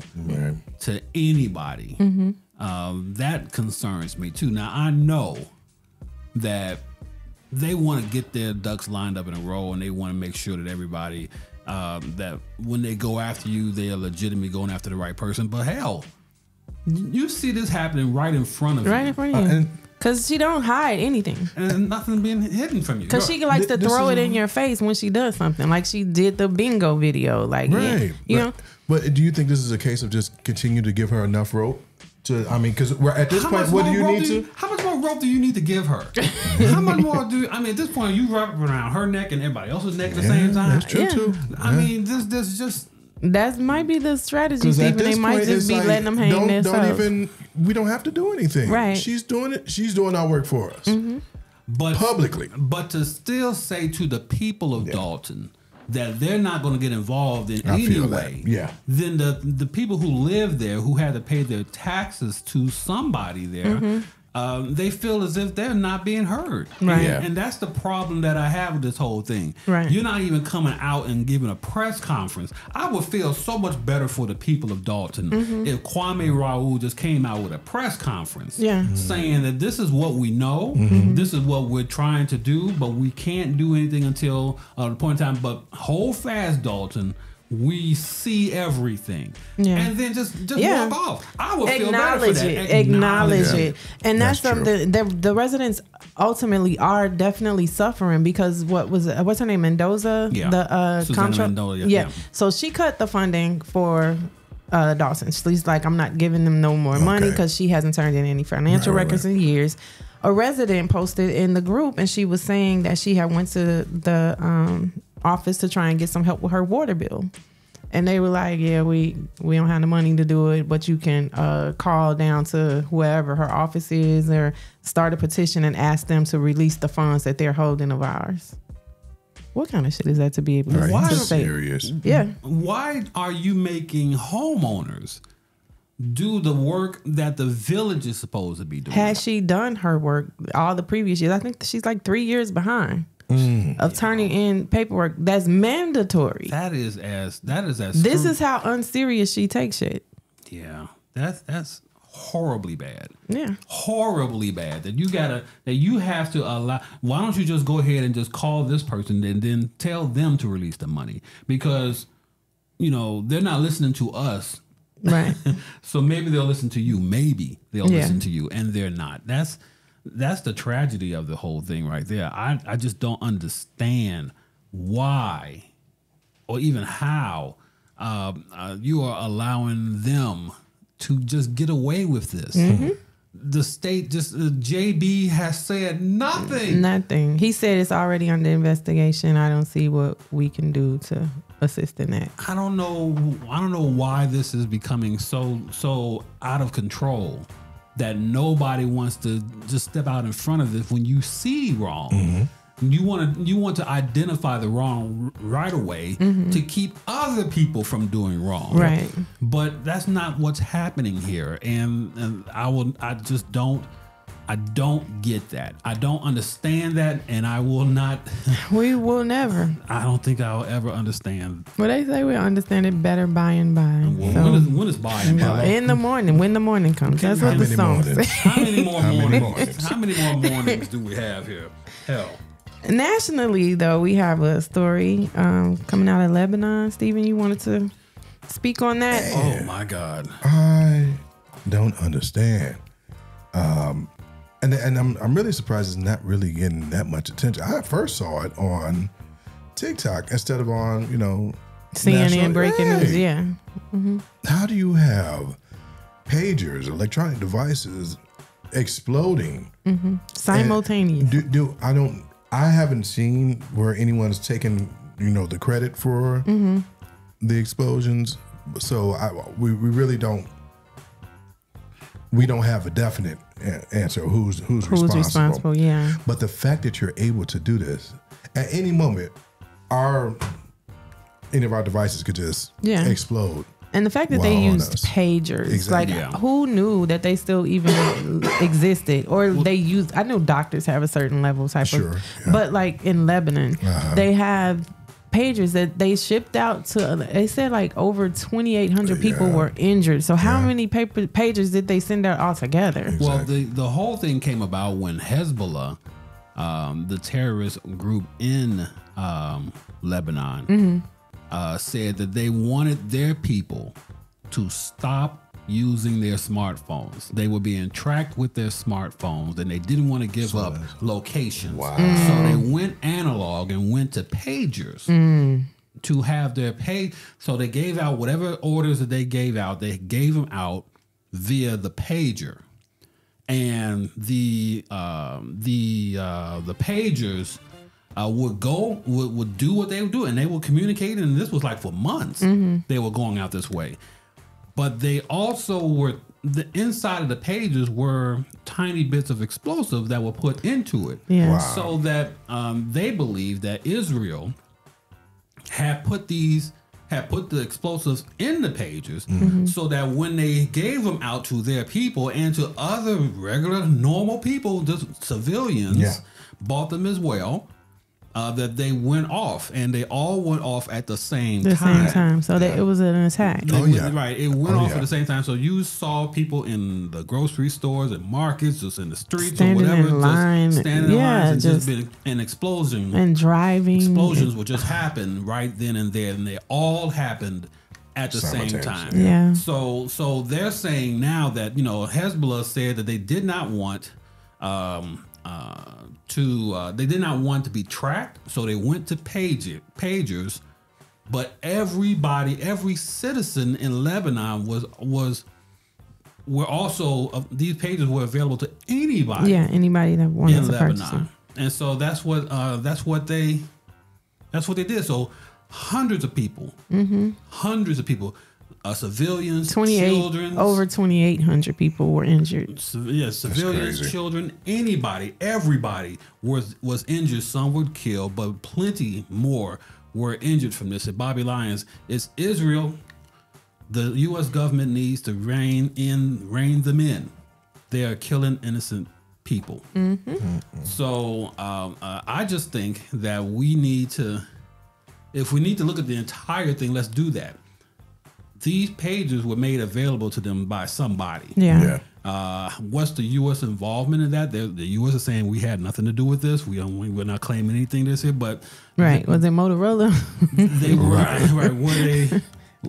to anybody, that concerns me too. Now I know that they want to get their ducks lined up in a row, and they want to make sure that everybody, that when they go after you, they are legitimately going after the right person. But hell, you see this happening right in front of you. Right in front of you. Because she don't hide anything. And nothing being hidden from you. Because she likes to throw it in your face when she does something. Like she did the bingo video. Like, right. You know? But do you think this is a case of just continue to give her enough rope? Because we're at this point, what do you need to? How much more rope do you need to give her? How much more at this point, you wrap around her neck and everybody else's neck at the same time? That's true too. I mean, this just... That might be the strategy, Stephen. They might just be letting them hang themselves. We don't have to do anything. Right. She's doing it. She's doing our work for us. But publicly. But to still say to the people of Dolton that they're not going to get involved in any way, then the people who live there, who had to pay their taxes to somebody there, they feel as if they're not being heard. Right. And that's the problem that I have with this whole thing. Right. You're not even coming out and giving a press conference. I would feel so much better for the people of Dolton if Kwame Raoul just came out with a press conference saying that this is what we know, this is what we're trying to do, but we can't do anything until the point in time. But hold fast, Dolton. We see everything, and then just walk off. I would feel better for that. Acknowledge it, and that's something the residents ultimately are definitely suffering because what's her name, Mendoza, the comptroller, So she cut the funding for Dawson. She's like, I'm not giving them no more money because she hasn't turned in any financial records in years. A resident posted in the group, and she was saying that she had went to the office to try and get some help with her water bill, and they were like, yeah, we don't have the money to do it, but you can call down to whoever her office is or start a petition and ask them to release the funds that they're holding of ours. What kind of shit is that to be able to say? Serious. Yeah. Why are you making homeowners do the work that the village is supposed to be doing? Has she done her work all the previous years? I think she's like 3 years behind. Of turning in paperwork that's mandatory. That is as This is how unserious she takes shit. Yeah, that's horribly bad. Yeah. Horribly bad. That you have to allow. Why don't you just go ahead and just call this person and then tell them to release the money? Because, they're not listening to us. Right. So maybe they'll listen to you. Maybe they'll Yeah. listen to you, and they're not. That's the tragedy of the whole thing right there. I just don't understand why or even how you are allowing them to just get away with this. Mm-hmm. The state JB has said nothing. Nothing. He said it's already under investigation. I don't see what we can do to assist in that. I don't know why this is becoming so out of control that nobody wants to just step out in front of this when you see wrong. Mm-hmm. You want to identify the wrong right away to keep other people from doing wrong. Right. But that's not what's happening here, and I just don't get that. I don't understand that, and I will not. We will never. I don't think I'll ever understand. Well, they say we'll understand it better by and by. Well, So, when is by and by? in the morning, when the morning comes. That's what the many song mornings? says. How many more How many mornings? mornings? How many more mornings do we have here? Hell. Nationally, though, we have a story coming out of Lebanon. Stephen, you wanted to speak on that? Oh my God. I don't understand. And I'm really surprised it's not really getting that much attention. I first saw it on TikTok instead of on, CNN national- breaking Hey, news, yeah. How do you have pagers, electronic devices exploding Simultaneous. I haven't seen where anyone's taken, the credit for the explosions. So we really don't. We don't have a definite answer who's responsible. Yeah. But the fact that you're able to do this at any moment, any of our devices could just explode. And the fact that they Wow, on used us. pagers, Exactly. like who knew that they still even existed, or they used? I know doctors have a certain level type Sure, of, yeah. but like in Lebanon, they have pagers that they shipped out to. They said like over 2,800 people were injured. So how many pagers did they send out altogether? Well, the whole thing came about when Hezbollah, the terrorist group in Lebanon, said that they wanted their people to stop using their smartphones. They were being tracked with their smartphones, and they didn't want to give up locations. Wow. So they went analog and went to pagers to have their pay. So they gave out whatever orders that they gave out. They gave them out via the pager, and the pagers would do what they would do, and they would communicate. And this was like for months they were going out this way. But they also were, the inside of the pages were tiny bits of explosive that were put into it. Yeah. Wow. So that they believed that Israel had put the explosives in the pages so that when they gave them out to their people and to other regular, normal people, just civilians, bought them as well. That they went off, and they all went off at the same time. So that it was an attack. Right. It went off yeah. at the same time. So you saw people in the grocery stores and markets, just in the streets Standing or whatever, in line. just standing in Yeah, lines, and just just- been an explosion. And driving. Explosions would just happen right then and there, and they all happened at the same time. Simultaneously. Yeah. So they're saying now that Hezbollah said that they did not want they did not want to be tracked, so they went to pagers. But every citizen in Lebanon were also these pages were available to anybody. Yeah, anybody that wanted in to purchase them. Lebanon, and so that's what they did. So hundreds of people, civilians, 28 children, over 2,800 people were injured. civilians, crazy. children, anybody, everybody was injured. Some were killed, but plenty more were injured from this. And Bobby Lyons, it's Israel. The U.S. government needs to rein them in. They are killing innocent people. So I just think that we need to, if we need to look at the entire thing, let's do that. these pages were made available to them by somebody. Yeah. What's the U.S. involvement in that? The U.S. is saying we had nothing to do with this. We're not claiming anything this here, but Right. Was it Motorola? they were right.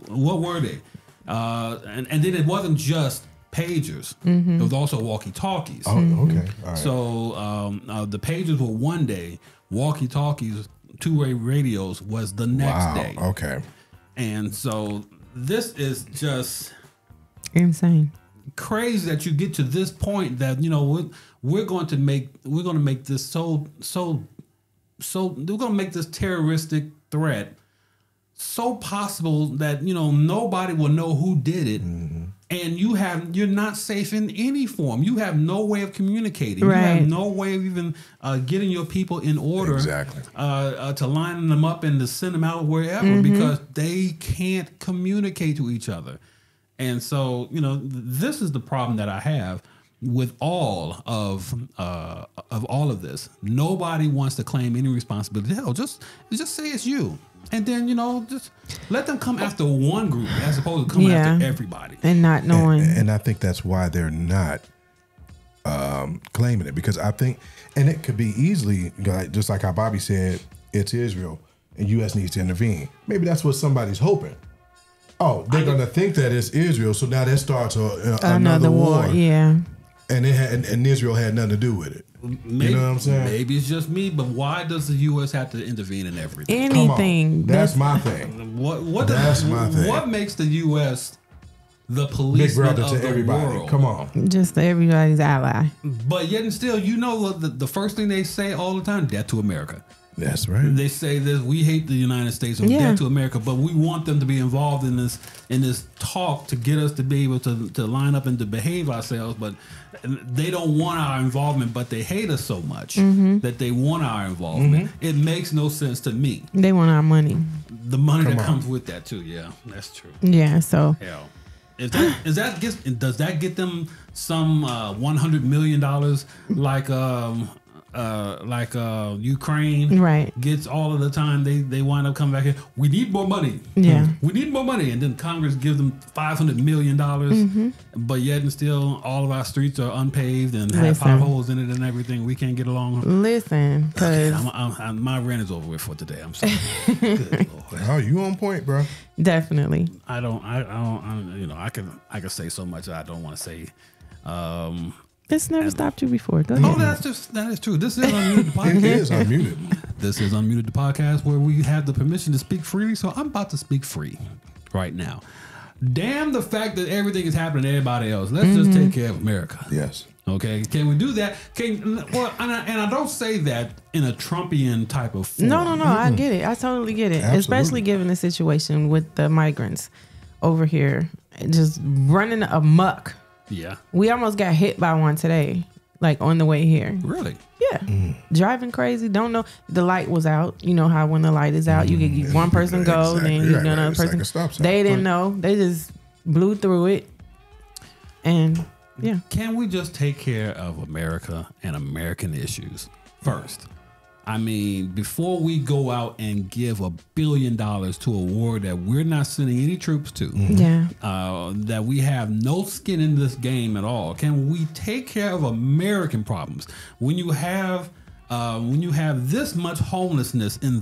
What were they? And then it wasn't just pagers. Mm-hmm. It was also walkie-talkies. Oh, okay. All right. So the pagers were one day, walkie-talkies, two-way radios was the next day. Okay. And so this is just Insane. crazy that you get to this point that we're going to make this so we're going to make this terroristic threat so possible that nobody will know who did it. Mm-hmm. And you're not safe in any form. You have no way of communicating. Right. You have no way of even getting your people in order. Exactly. To line them up and to send them out wherever because they can't communicate to each other. And so, this is the problem that I have with all of all of this. Nobody wants to claim any responsibility. Hell, just say it's you. And then, just let them come after one group as opposed to coming after everybody. And not knowing. And I think that's why they're not claiming it, because I think, and it could be easily, just like how Bobby said, it's Israel and U.S. needs to intervene. Maybe that's what somebody's hoping. Oh, they're going to think that it's Israel, so now that starts another war. Yeah. And and Israel had nothing to do with it. Maybe, you know what I'm saying? Maybe it's just me, but why does the U.S. have to intervene in everything? Anything. That's my thing. That's my thing. What makes the U.S. the policeman of the everybody? world? Come on. Just everybody's ally. But yet and still, the first thing they say all the time, death to America. That's right. They say this: we hate the United States and death to America, but we want them to be involved in this talk to get us to be able to line up and to behave ourselves. But they don't want our involvement, but they hate us so much that they want our involvement. It makes no sense to me. They want our money. The money that comes with that too. Yeah, that's true. Yeah. So. Hell. Does that get them some $100 million like Ukraine right gets all of the time? They wind up coming back here. We need more money. Yeah, we need more money, and then Congress gives them $500 million. But yet and still, all of our streets are unpaved and have potholes in it and everything. We can't get along. Listen, because my rant is over with for today. I'm sorry. Good Lord. Oh, you on point, bro? Definitely. I can say so much that I don't want to say. It's never stopped you before. Go ahead. Oh, that is true. This is Unmuted the Podcast. It is Unmuted. This is Unmuted the Podcast, where we have the permission to speak freely. So I'm about to speak free right now. Damn the fact that everything is happening to everybody else. Let's just take care of America. Yes. Okay. Can we do that? And I don't say that in a Trumpian type of form. No. I get it. I totally get it. Absolutely. Especially given the situation with the migrants over here just running amok. Yeah. We almost got hit by one today, like on the way here. Really? Yeah. Driving crazy. Don't know. The light was out. You know how when the light is out, you get one person go, exactly. then another person. Like they didn't know. They just blew through it. And yeah. Can we just take care of America and American issues first? I mean, before we go out and give $1 billion to a war that we're not sending any troops to, that we have no skin in this game at all, can we take care of American problems? When you have this much homelessness in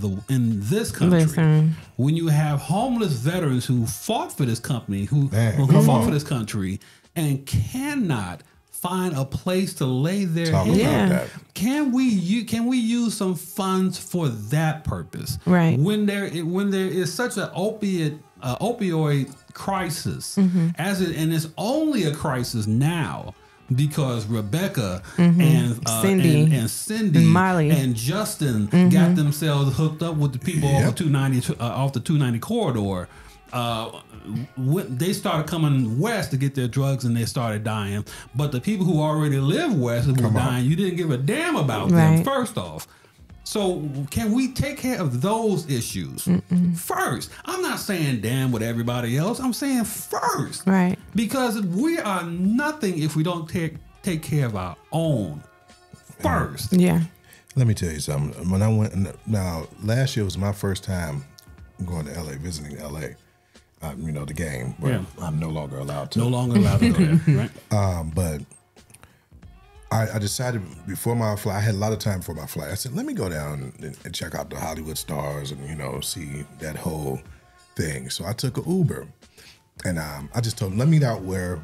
this country, when you have homeless veterans who fought for this company, who fought for this country, and cannot find a place to lay their head. Can we use some funds for that purpose? Right. When there is such an opioid crisis, and it's only a crisis now because Rebecca and Cindy and Miley and Justin got themselves hooked up with the people off the 290 corridor. They started coming west to get their drugs and they started dying. But the people who already live west and were dying, you didn't give a damn about them, first off. So can we take care of those issues first? I'm not saying damn with everybody else. I'm saying first. Right. Because we are nothing if we don't take care of our own first. Yeah. Let me tell you something. When I went, now last year was my first time going to LA, visiting LA. the game where I'm no longer allowed to. No longer allowed to go there, right? But I decided before my flight, I had a lot of time before my flight. I said, let me go down and check out the Hollywood stars and, see that whole thing. So I took an Uber and I just told him, let me meet out where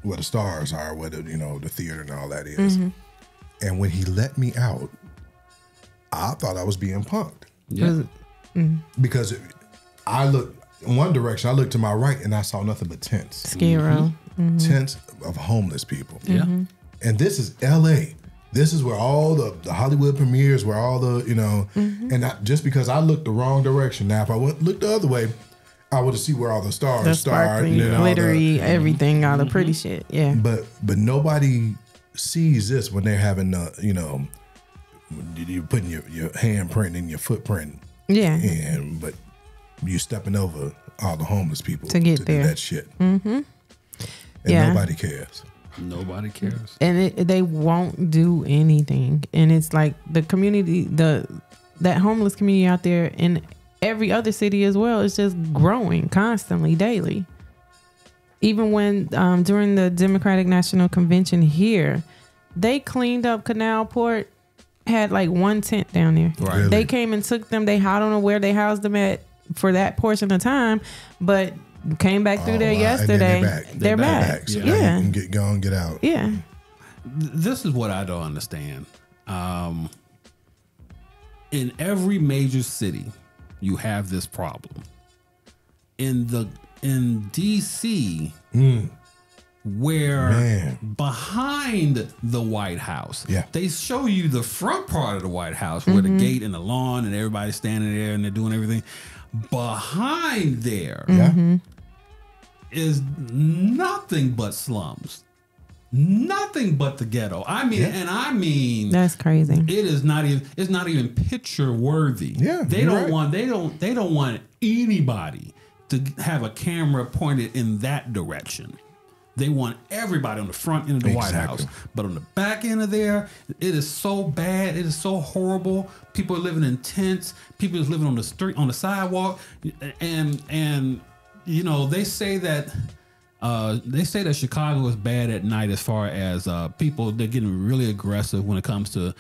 the stars are, where the theater and all that is. Mm-hmm. And when he let me out, I thought I was being punked. Yeah. Because I looked in one direction, I looked to my right and I saw nothing but tents. Skid row. Mm-hmm. Tents of homeless people. Yeah. Mm-hmm. And this is LA. This is where all the Hollywood premieres, where all the, and just because I looked the wrong direction. Now, if I looked the other way, I would have seen where all the stars The start. sparkly, glittery, everything, all the pretty shit. Yeah. But nobody sees this when they're having, you putting your handprint and your footprint. Yeah. And but you stepping over all the homeless people to get there. Do that shit. Mm-hmm. And nobody cares. Nobody cares. And they won't do anything. And it's like the community, that homeless community out there in every other city as well is just growing constantly, daily. Even when during the Democratic National Convention here, they cleaned up Canal Port, had like one tent down there. Right. Really? They came and took them. I don't know where they housed them at for that portion of time, but came back through there yesterday. They're back. So yeah. You can get out. Yeah. This is what I don't understand. In every major city, you have this problem. In DC, where behind the White House, they show you the front part of the White House where the gate and the lawn and everybody's standing there and they're doing everything. Behind there is nothing but slums. Nothing but the ghetto. I mean, that's crazy. It's not even picture worthy. Yeah, they don't want anybody to have a camera pointed in that direction. They want everybody on the front end of the White House, but on the back end of there, it is so bad. It is so horrible. People are living in tents. People is living on the street, on the sidewalk, and they say that. Chicago is bad at night as far as people. They're getting really aggressive when it comes to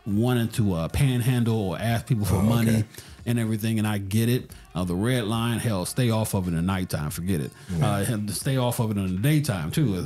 wanting to panhandle or ask people for money and everything. And I get it. The red line, hell, stay off of it in the nighttime. Forget it. Stay off of it in the daytime too,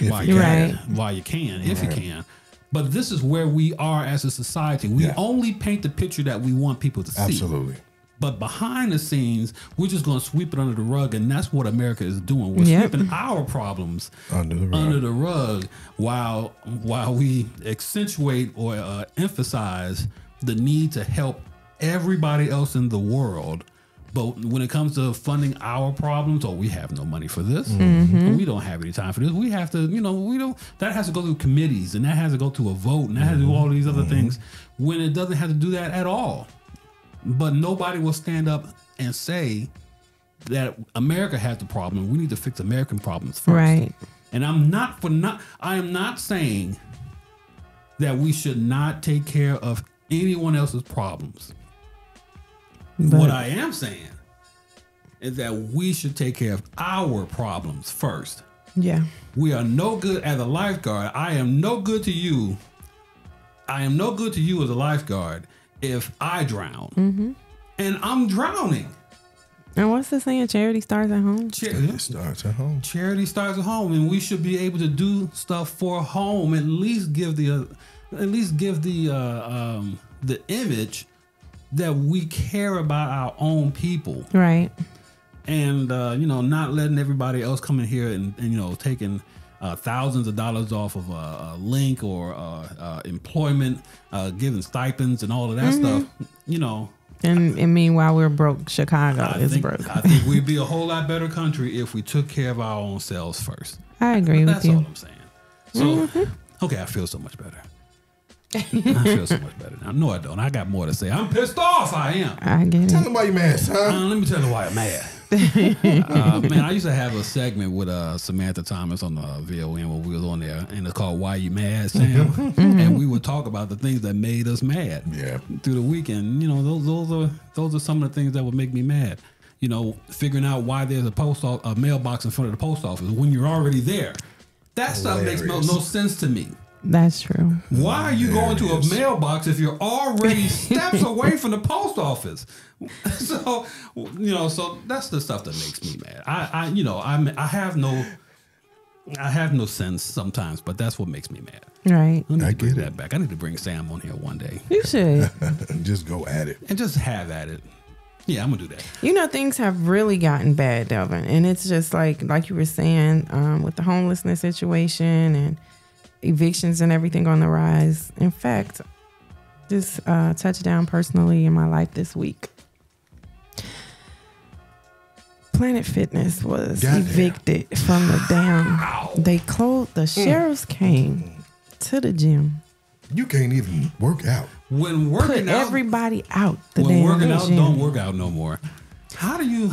while you can, if you can. But this is where we are as a society. We only paint the picture that we want people to see. Absolutely. But behind the scenes, we're just going to sweep it under the rug, and that's what America is doing. We're sweeping our problems under the rug while we accentuate or emphasize the need to help everybody else in the world. But when it comes to funding our problems, we have no money for this. We don't have any time for this. We have to, that has to go through committees, and that has to go to a vote, and that has to do all these other things when it doesn't have to do that at all. But nobody will stand up and say that America has the problem. We need to fix American problems first. Right. And I am not saying that we should not take care of anyone else's problems. But what I am saying is that we should take care of our problems first. Yeah. We are no good as a lifeguard. I am no good to you. I am no good to you as a lifeguard if I drown. And I'm drowning. And what's the saying? Charity starts at home. Charity starts at home. Charity starts at home, and we should be able to do stuff for home. At least give the image that we care about our own people, right? And not letting everybody else come in here and taking thousands of dollars off of a link or employment, giving stipends and all of that stuff, And meanwhile, we're broke. Chicago is broke. I think we'd be a whole lot better country if we took care of our own selves first. I agree with you. That's all I'm saying. So, okay, I feel so much better. I feel so much better now. No, I don't. I got more to say. I'm pissed off. I am. I get it. Tell them why you mad, son. Let me tell you why I'm mad. Man, I used to have a segment with Samantha Thomas on the VON when we was on there, and it's called "Why You Mad, Sam?" And we would talk about the things that made us mad through the weekend. Those are some of the things that would make me mad. figuring out why there's a mailbox in front of the post office when you're already there. That stuff makes no sense to me. That's true. Why are you going to a mailbox if you're already steps away from the post office? So, so that's the stuff that makes me mad. I have no sense sometimes, but that's what makes me mad. Right. I get that back. I need to bring Sam on here one day. You should. Just go at it. And just have at it. Yeah, I'm going to do that. Things have really gotten bad, Delvin. And it's just like you were saying, with the homelessness situation and evictions and everything on the rise. In fact, just touched down personally in my life this week. Planet Fitness was evicted from the damn. They closed. The sheriffs came to the gym. You can't even work out. When working Put out, everybody out. The when damn working out, gym. don't work out no more. How do you?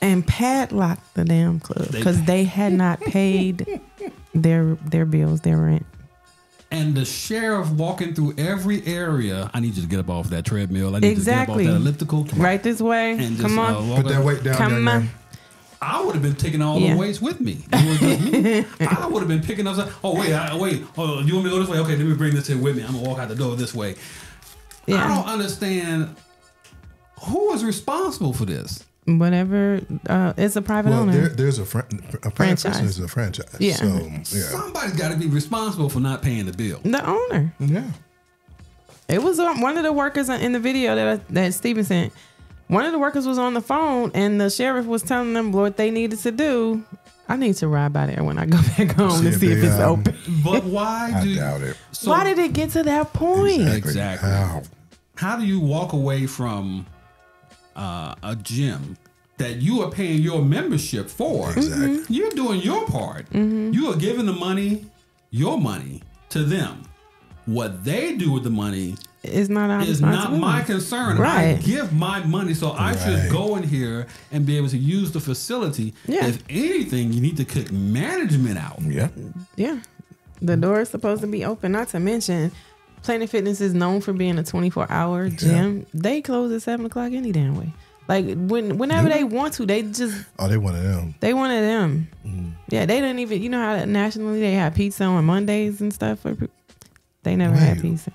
And padlocked the damn club because they had not paid their bills, their rent. And the sheriff walking through every area. I need you to get up off that treadmill. I need you to get up off that elliptical. Right this way. And just, come on. Put that weight down. Come on. I would have been taking all the weights with me. It was just me. I would have been picking up. Wait. Oh, you want me to go this way? Okay, let me bring this in with me. I'm gonna walk out the door this way. Yeah. I don't understand who is responsible for this. Whatever, it's a private owner. There's a franchise. Is a franchise. Yeah. So, yeah. Somebody's got to be responsible for not paying the bill. The owner. Yeah. It was one of the workers in the video that Steven sent. One of the workers was on the phone, and the sheriff was telling them what they needed to do. I need to ride by there when I go back home to see if it's open. But why? I doubt it. So, why did it get to that point? Exactly. How do you walk away from a gym that you are paying your membership for? Exactly. You're doing your part. You are giving your money to them. What they do with the money is not my concern. Right. I give my money, so I should go in here and be able to use the facility. Yeah. If anything, you need to kick management out. Yeah. Yeah. The door is supposed to be open. Not to mention, Planet Fitness is known for being a 24-hour gym. Yeah. They close at 7 o'clock any damn way. Like whenever they want to, they just. Oh, they one of them. They one of them. Yeah, they didn't even. You know how nationally they have pizza on Mondays and stuff. They never had pizza.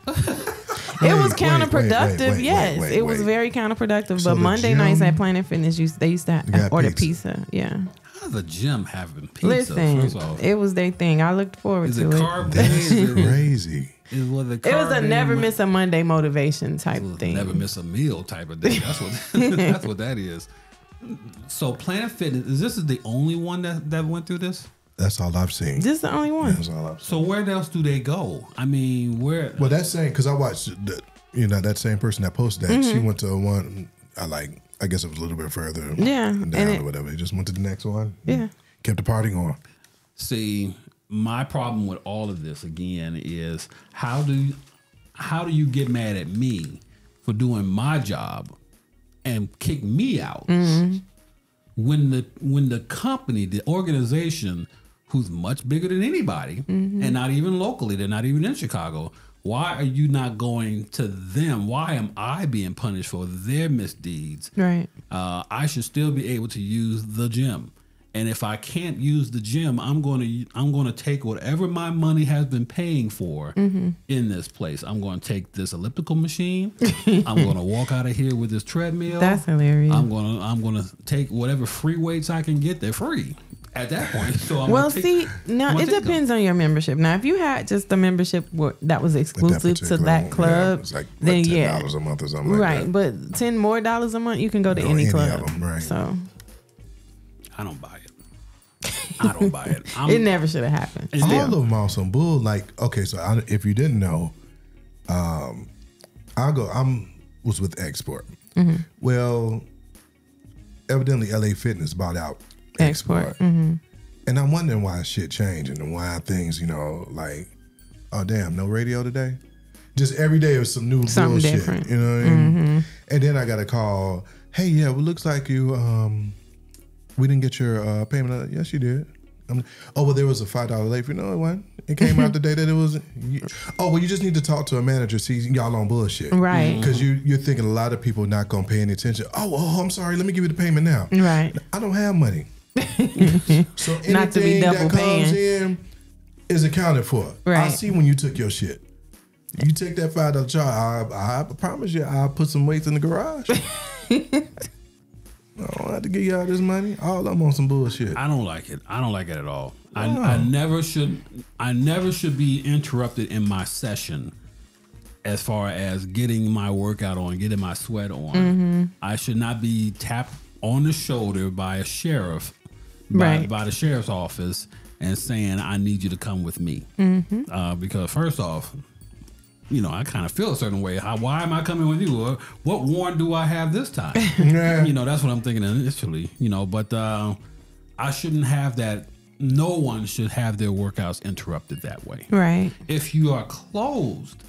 It was counterproductive. Yes, it was very counterproductive. So but Monday nights at Planet Fitness, they used to order pizza. Yeah. How's the gym having pizza? Listen, it was their thing. I looked forward to it. That's crazy. It was a never miss a Monday motivation type thing. Never miss a meal type of thing. That's what that's what that is. So Planet Fitness, this is the only one that went through this? That's all I've seen. This is the only one. That's all I've seen. So where else do they go? I mean, where? Well, that's saying because I watched that same person that posted that. She went to one. I guess it was a little bit further. Yeah, down or whatever. He just went to the next one. Yeah, kept the party going. See, my problem with all of this again is how do you get mad at me for doing my job and kick me out when the company, the organization, who's much bigger than anybody and not even locally, they're not even in Chicago. Why are you not going to them? Why am I being punished for their misdeeds? Right. I should still be able to use the gym. And if I can't use the gym, I'm going to take whatever my money has been paying for in this place. I'm going to take this elliptical machine. I'm going to walk out of here with this treadmill. That's hilarious. I'm going to take whatever free weights I can get. They're free at that point. So it depends on your membership. Now, if you had just a membership that was exclusive to that club, it's like then $10 a month or something like that. Right, but $10 more a month, you can go to any club. Of them, right. So I don't buy it. I don't buy it. It never should have happened. All of them on some bull. Like, okay, so if you didn't know, I was with Export. Well, evidently LA Fitness bought out Export. And I'm wondering why shit changing and why things, like, oh damn, no radio today. Just every day was some new something bullshit. Different. You know what I mean? And then I got a call. Hey, yeah, well, looks like you. We didn't get your payment. Yes, you did. Well, there was a $5 late fee. No, it wasn't. It came out the day that it was. You just need to talk to a manager. See, y'all on bullshit, right? Because you're thinking a lot of people are not gonna pay any attention. I'm sorry. Let me give you the payment now. Right. I don't have money, so anything Not to be double that comes paying. in is accounted for. Right. I see when you took your shit. You take that $5 charge. I promise you, I'll put some weights in the garage. I don't have to give y'all this money. All I'm on some bullshit. I don't like it. I don't like it at all. I never should be interrupted in my session as far as getting my workout on, getting my sweat on. I should not be tapped on the shoulder by a sheriff, by the sheriff's office, and saying, I need you to come with me. Because first off, I kind of feel a certain way. Why am I coming with you? Or what warrant do I have this time? That's what I'm thinking initially. But I shouldn't have that. No one should have their workouts interrupted that way. Right. If you are closed,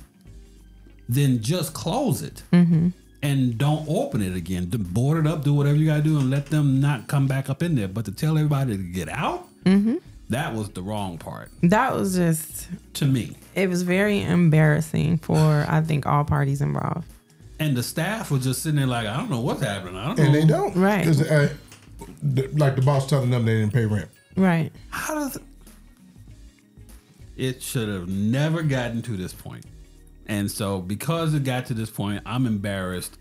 then just close it and don't open it again. Board it up, do whatever you got to do, and let them not come back up in there. But to tell everybody to get out, that was the wrong part. That was just, to me, it was very embarrassing for, I think, all parties involved. And the staff was just sitting there like, I don't know what's happening. I don't know. And they don't. Right. Like the boss telling them they didn't pay rent. Right. How does it should have never gotten to this point. And so because it got to this point, I'm embarrassed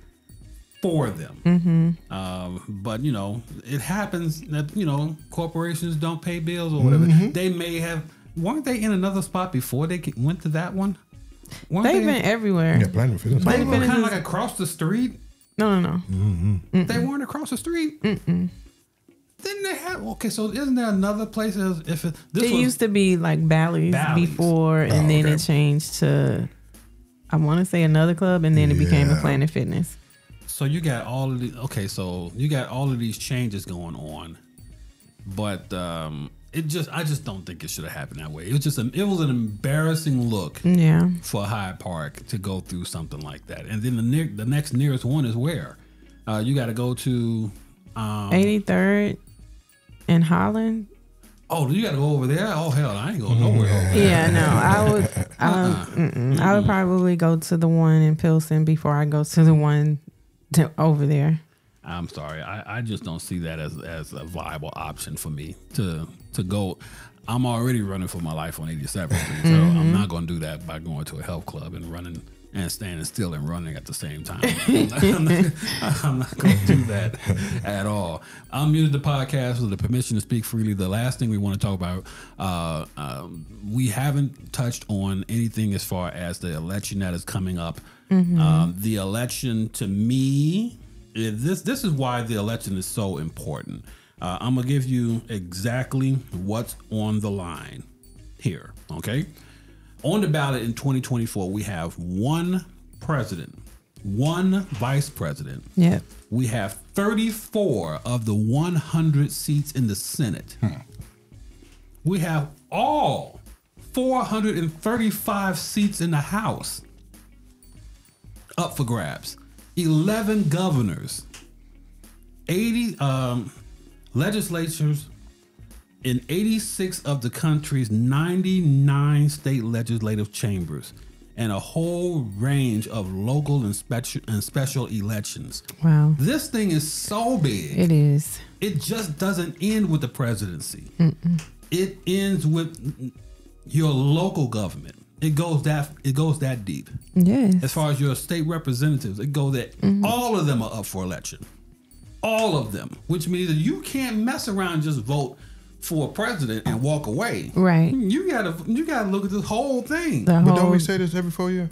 for them. But it happens that corporations don't pay bills or whatever. They may have, weren't they in another spot before they went to that one? They've been everywhere. Yeah, Planet Fitness. They were kind of like across the street. No. They weren't across the street. Then they had, so isn't there another place? It used to be like Bally's before, and then it changed to, I want to say, another club, and then it became a Planet Fitness. So you got all of the so you got all of these changes going on, but I just don't think it should have happened that way. It was an embarrassing look, for Hyde Park to go through something like that. And then the next nearest one is where you got to go to 83rd and Holland. Oh, you got to go over there? Oh hell, I ain't going nowhere. Over there. Yeah, no, I would probably go to the one in Pilsen before I go to the one over there. I'm sorry, I just don't see that as a viable option for me to go. I'm already running for my life on 87th Street, so I'm not going to do that by going to a health club and running and standing still and running at the same time. I'm not going to do that at all. I'm muted the podcast with the permission to speak freely. The last thing we want to talk about, we haven't touched on anything as far as the election that is coming up. The election, to me, this is why the election is so important. I'm going to give you exactly what's on the line here, okay? On the ballot in 2024, we have one president, one vice president. Yep. We have 34 of the 100 seats in the Senate. We have all 435 seats in the House up for grabs. 11 governors, 80 legislatures in 86 of the country's 99 state legislative chambers, and a whole range of local and special elections. Wow. This thing is so big. It is. It just doesn't end with the presidency. It ends with your local government. It goes that deep. Yes. As far as your state representatives, it goes that all of them are up for election. All of them, which means that you can't mess around and just vote for a president and walk away. Right. You gotta look at this whole thing. But don't we say this every 4 years?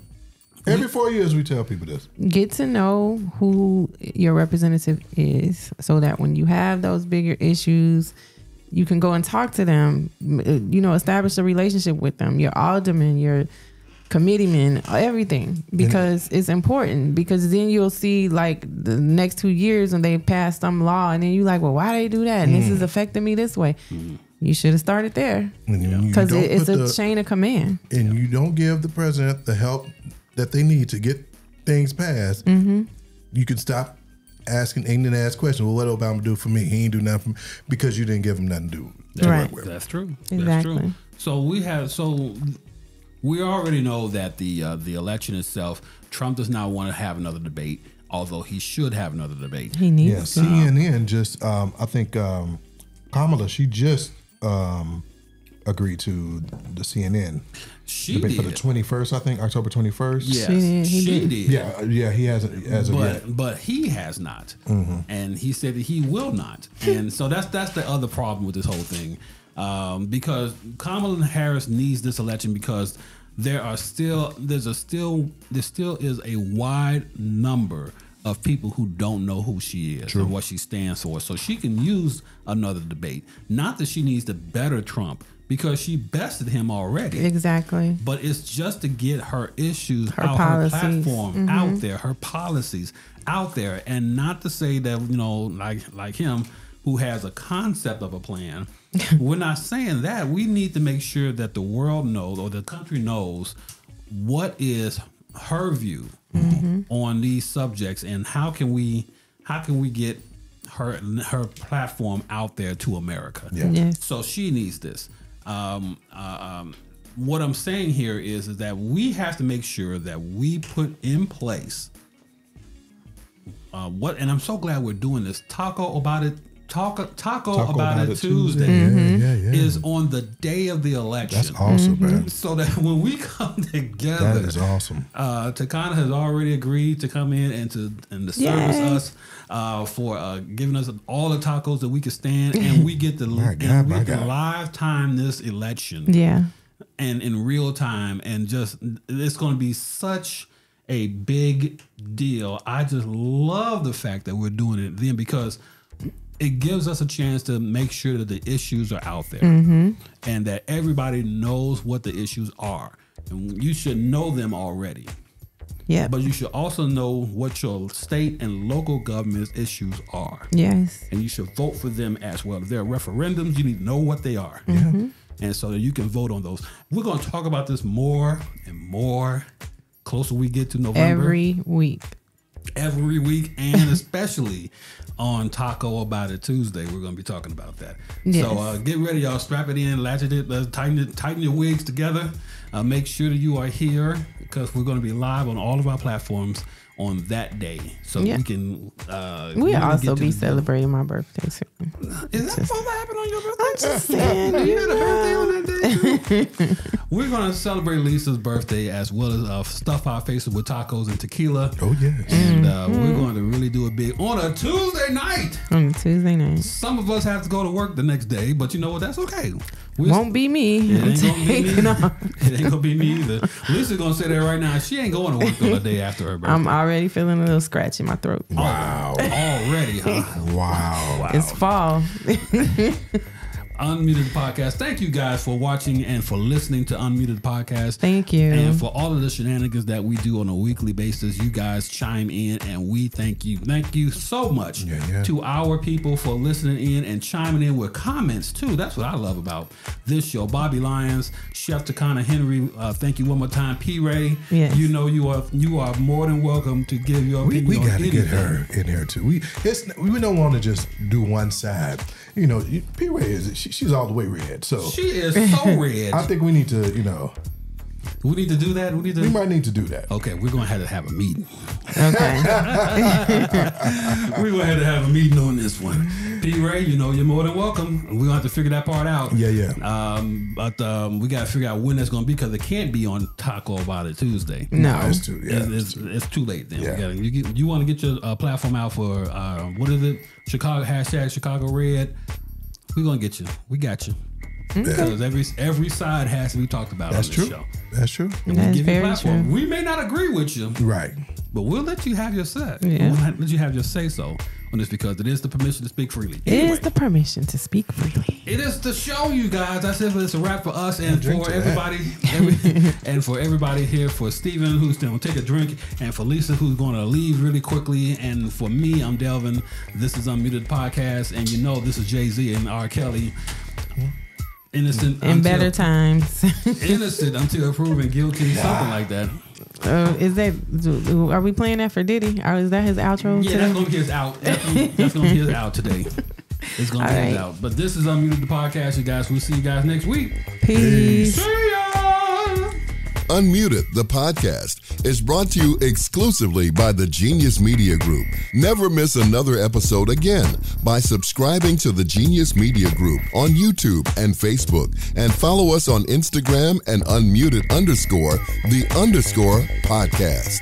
Every 4 years we tell people this. Get to know who your representative is, so that when you have those bigger issues, you can go and talk to them. Establish a relationship with them. Your alderman, your committeemen, everything, because it's important. Because then you'll see like the next 2 years when they pass some law, and then you like, well, why they do that? And this is affecting me this way. You should have started there, because it's a chain of command. And you don't give the president the help that they need to get things passed. You can stop asking ignorant ass questions. Well, what Obama do for me? He ain't do nothing for me because you didn't give him nothing to do. Right. That's true. Exactly. That's true. So we already know that the election itself, Trump does not want to have another debate, although he should have another debate. He needs to. CNN just, I think Kamala, she just agreed to the CNN debate for the 21st, I think, October 21st. Yes, she did. Yeah, he hasn't as of yet. But he has not. And he said that he will not. And so that's the other problem with this whole thing. Because Kamala Harris needs this election because there still is a wide number of people who don't know who she is and what she stands for. So she can use another debate. Not that she needs to better Trump, because she bested him already. Exactly. But it's just to get her issues her platform out there, her policies out there, and not to say that, like him, who has a concept of a plan. We're not saying that. We need to make sure that the world knows, or the country knows, what is her view on these subjects, and how can we get her platform out there to America. Yes. So she needs this. What I'm saying here is that we have to make sure that we put in place and I'm so glad we're doing this. Taco About It Tuesday is on the day of the election. That's awesome, man. So that when we come together, that is awesome. Takana has already agreed to come in and to service us for giving us all the tacos that we can stand, and we get to live time this election. Yeah, and in real time, and just it's going to be such a big deal. I just love the fact that we're doing it then, because it gives us a chance to make sure that the issues are out there and that everybody knows what the issues are. And you should know them already. Yeah. But you should also know what your state and local government's issues are. Yes. And you should vote for them as well. If there are referendums, you need to know what they are. And so that you can vote on those. We're going to talk about this more and more closer we get to November. Every week, and especially on Taco About It Tuesday, we're going to be talking about that. Yes. So get ready, y'all. Strap it in, latch it, tighten your wigs together. Make sure that you are here, because we're going to be live on all of our platforms on that day, so we can. We'll also be celebrating my birthday soon. Is that supposed to happen on your birthday? I'm just saying. You had a birthday on that day too? We're going to celebrate Lisa's birthday, as well as stuff our faces with tacos and tequila. Oh yes, and we're going to really do it big on a Tuesday night. Some of us have to go to work the next day, but you know what? That's okay. Won't be me. It ain't going to be me either. Lisa's going to say that right now. She ain't going to work on the day after her birthday. I'm already feeling a little scratch in my throat. Wow. Already, huh? Wow. It's fall. Unmuted Podcast. Thank you guys for watching and for listening to Unmuted Podcast. Thank you. And for all of the shenanigans that we do on a weekly basis, you guys chime in, and we thank you. Thank you so much to our people for listening in and chiming in with comments too. That's what I love about this show. Bobby Lyons, Chef Takana Henry, thank you one more time. P. Ray, you know you are more than welcome to give your opinion. We got to get her in here too. We don't want to just do one side. You know, P. Ray she's all the way red. So she is so red. I think we need to, we need to do that. We might need to do that. Okay, we're gonna have to have a meeting. Okay. We're gonna have to have a meeting on this one. P. Ray, you're more than welcome. We're gonna have to figure that part out. Yeah. But we gotta figure out when that's gonna be, because it can't be on Taco About It Tuesday. No, it's too. Yeah, it's too late then. Yeah. You want to get your platform out for what is it? Chicago Red. We're gonna get you. We got you. Because every side has to be talked about on this show. That's true. And we give you a platform. We may not agree with you, right? But we'll let you have your say. Yeah. We'll let you have your say so on this, because it is the permission to speak freely. It is the permission to speak freely. It is the show, you guys. That's it. It's a wrap for us and for everybody. And for everybody here, for Steven, who's going to take a drink, and for Lisa, who's going to leave really quickly, and for me, I'm Delvin. This is Unmuted Podcast, and this is Jay-Z and R. Kelly. Innocent in better times. Innocent until proven guilty, something like that. Is that? Are we playing that for Diddy? Or is that his outro? Yeah, today? that's gonna be his out. That's gonna be his out today. It's gonna be his out. But this is Unmuted the Podcast, you guys. We'll see you guys next week. Peace. See ya. Unmuted, the podcast, is brought to you exclusively by the Genius Media Group. Never miss another episode again by subscribing to the Genius Media Group on YouTube and Facebook, and follow us on Instagram and unmuted_the_podcast.